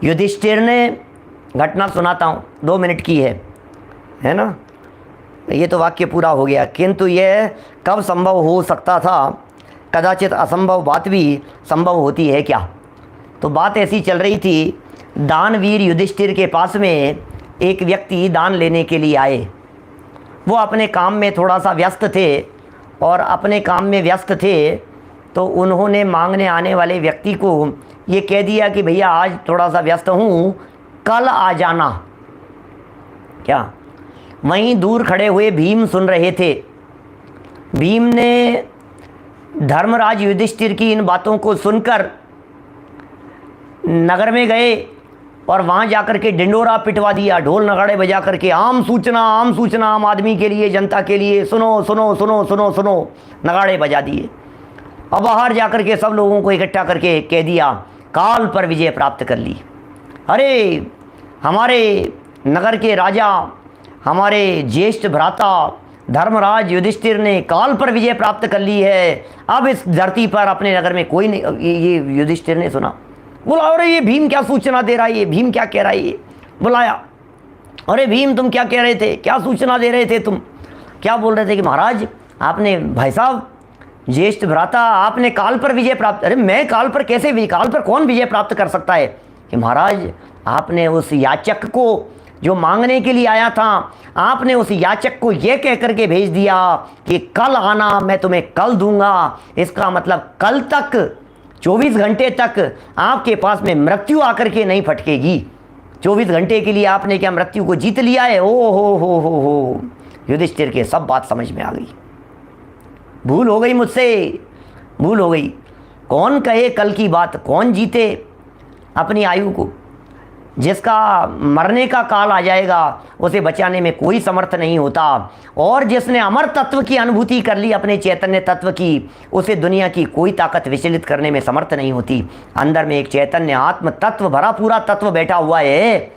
युधिष्ठिर ने, घटना सुनाता हूँ, 2 मिनट की है ना, ये तो वाक्य पूरा हो गया। किंतु यह कब संभव हो सकता था, कदाचित असंभव बात भी संभव होती है क्या। तो बात ऐसी चल रही थी, दानवीर युधिष्ठिर के पास में एक व्यक्ति दान लेने के लिए आए। वो अपने काम में थोड़ा सा व्यस्त थे, और अपने काम में व्यस्त थे तो उन्होंने मांगने आने वाले व्यक्ति को ये कह दिया कि भैया आज थोड़ा सा व्यस्त हूँ, कल आ जाना। क्या वहीं दूर खड़े हुए भीम सुन रहे थे। भीम ने धर्मराज युधिष्ठिर की इन बातों को सुनकर नगर में गए और वहाँ जाकर के डिंडोरा पिटवा दिया, ढोल नगाड़े बजा करके, आम सूचना आम आदमी के लिए, जनता के लिए, सुनो सुनो सुनो सुनो सुनो, नगाड़े बजा दिए। और बाहर जाकर के सब लोगों को इकट्ठा करके कह दिया, काल पर विजय प्राप्त कर ली। अरे हमारे नगर के राजा, हमारे ज्येष्ठ भ्राता धर्मराज युधिष्ठिर ने काल पर विजय प्राप्त कर ली है। अब इस धरती पर अपने नगर में कोई नहीं। ये युधिष्ठिर ने सुना, बोला अरे ये भीम क्या सूचना दे रहा है, ये भीम क्या कह रहा है, ये बुलाया। अरे भीम, तुम क्या कह रहे थे, क्या सूचना दे रहे थे, तुम क्या बोल रहे थे कि महाराज आपने, भाई साहब ज्येष्ठ भ्राता, आपने काल पर विजय प्राप्त। अरे मैं काल पर कैसे विजय, काल पर कौन विजय प्राप्त कर सकता है? कि महाराज आपने उस याचक को जो मांगने के लिए आया था, आपने उस याचक को यह कह करके भेज दिया कि कल आना, मैं तुम्हें कल दूंगा। इसका मतलब कल तक 24 घंटे तक आपके पास में मृत्यु आकर के नहीं फटकेगी। 24 घंटे के लिए आपने क्या मृत्यु को जीत लिया है? ओ हो। युधिष्ठिर के सब बात समझ में आ गई। भूल हो गई मुझसे, भूल हो गई। कौन कहे कल की बात, कौन जीते अपनी आयु को? जिसका मरने का काल आ जाएगा उसे बचाने में कोई समर्थ नहीं होता। और जिसने अमर तत्व की अनुभूति कर ली, अपने चैतन्य तत्व की, उसे दुनिया की कोई ताकत विचलित करने में समर्थ नहीं होती। अंदर में एक चैतन्य आत्म तत्व भरा पूरा तत्व बैठा हुआ है,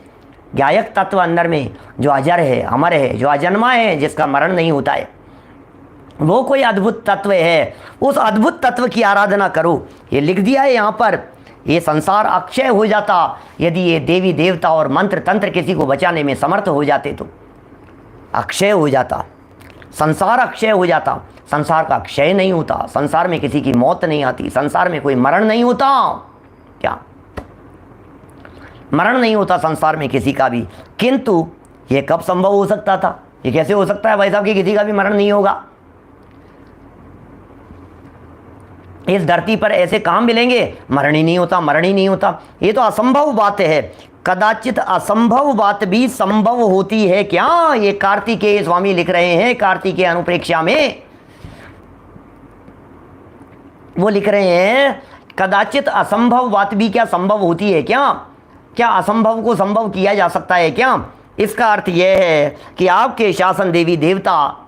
गायक तत्व अंदर में, जो अजर है, अमर है, जो अजन्मा है, जिसका मरण नहीं होता है। वो कोई अद्भुत तत्व है। उस अद्भुत तत्व की आराधना करो। ये लिख दिया है यहाँ पर। ये संसार अक्षय हो जाता यदि ये देवी देवता और मंत्र तंत्र किसी को बचाने में समर्थ हो जाते, तो अक्षय हो जाता, संसार अक्षय हो जाता। संसार का क्षय नहीं होता, संसार में किसी की मौत नहीं आती, संसार में कोई मरण नहीं होता। क्या मरण नहीं होता संसार में किसी का भी? किंतु ये कब संभव हो सकता था? ये कैसे हो सकता है भाई साहब कि किसी का भी मरण नहीं होगा? इस धरती पर ऐसे काम मिलेंगे, मरण ही नहीं होता, मरण ही नहीं होता। ये तो असंभव बात है। कदाचित असंभव बात भी संभव होती है क्या? ये कार्तिकेय स्वामी लिख रहे हैं, कार्तिकेय अनुप्रेक्षा में वो लिख रहे हैं, कदाचित असंभव बात भी क्या संभव होती है क्या? क्या असंभव को संभव किया जा सकता है क्या? इसका अर्थ यह है कि आपके शासन देवी देवता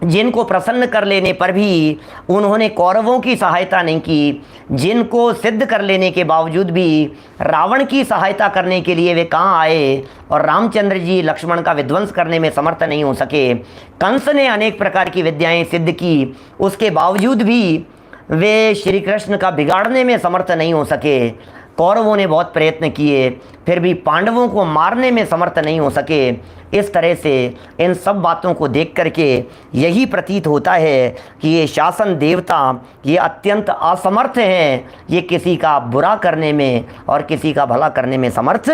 जिनको प्रसन्न कर लेने पर भी उन्होंने कौरवों की सहायता नहीं की, जिनको सिद्ध कर लेने के बावजूद भी रावण की सहायता करने के लिए वे कहाँ आए, और रामचंद्र जी लक्ष्मण का विध्वंस करने में समर्थ नहीं हो सके। कंस ने अनेक प्रकार की विद्याएं सिद्ध की, उसके बावजूद भी वे श्री कृष्ण का बिगाड़ने में समर्थ नहीं हो सके। कौरवों ने बहुत प्रयत्न किए, फिर भी पांडवों को मारने में समर्थ नहीं हो सके। इस तरह से इन सब बातों को देख करके यही प्रतीत होता है कि ये शासन देवता ये अत्यंत असमर्थ हैं। ये किसी का बुरा करने में और किसी का भला करने में समर्थ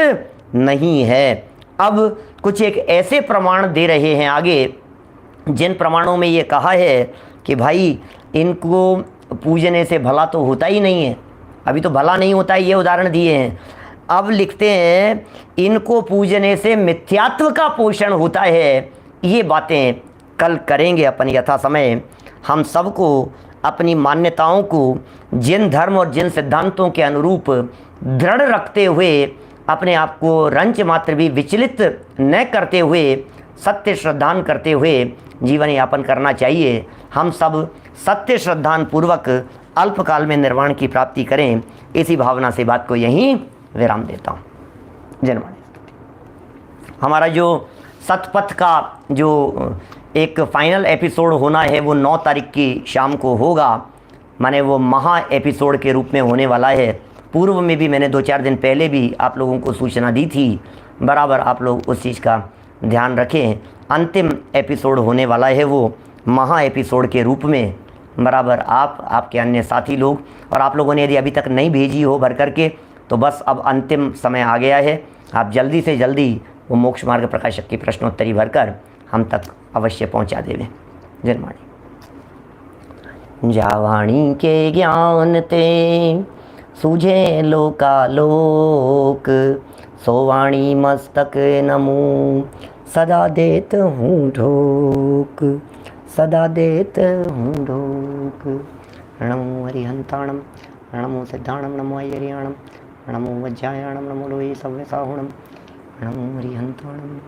नहीं है। अब कुछ एक ऐसे प्रमाण दे रहे हैं आगे, जिन प्रमाणों में ये कहा है कि भाई इनको पूजने से भला तो होता ही नहीं है। अभी तो भला नहीं होता है, ये उदाहरण दिए हैं। अब लिखते हैं इनको पूजने से मिथ्यात्व का पोषण होता है। ये बातें कल करेंगे अपन यथा समय। हम सबको अपनी मान्यताओं को जिन धर्म और जिन सिद्धांतों के अनुरूप दृढ़ रखते हुए अपने आप को रंच मात्र भी विचलित न करते हुए, सत्य श्रद्धान करते हुए जीवन यापन करना चाहिए। हम सब सत्य श्रद्धान पूर्वक अल्पकाल में निर्वाण की प्राप्ति करें। इसी भावना से बात को यहीं विराम देता हूँ। जनवाणी। हमारा जो सतपथ का जो एक फाइनल एपिसोड होना है वो 9 तारीख की शाम को होगा। माने वो महा एपिसोड के रूप में होने वाला है। पूर्व में भी मैंने 2-4 दिन पहले भी आप लोगों को सूचना दी थी। बराबर आप लोग उस चीज़ का ध्यान रखें। अंतिम एपिसोड होने वाला है वो महा एपिसोड के रूप में। बराबर आपके अन्य साथी लोग और आप लोगों ने यदि अभी तक नहीं भेजी हो भर करके, तो बस अब अंतिम समय आ गया है। आप जल्दी से जल्दी वो मोक्ष मार्ग प्रकाशक की प्रश्नोत्तरी भरकर हम तक अवश्य पहुंचा देवें। जनवाणी। जावाणी के ज्ञान ते सूझे लोकालोक, सोवाणी मस्तक नमो सदा देत हूँ ढोक, सदा देत हूँ ढोक। नमो हरिहंताणम, नमो सिद्धाणम, नमो ऐरियाणम, नमो वज्रायाणम, नमो लोये सव्य साहुणम, नमो हरिहंताणम।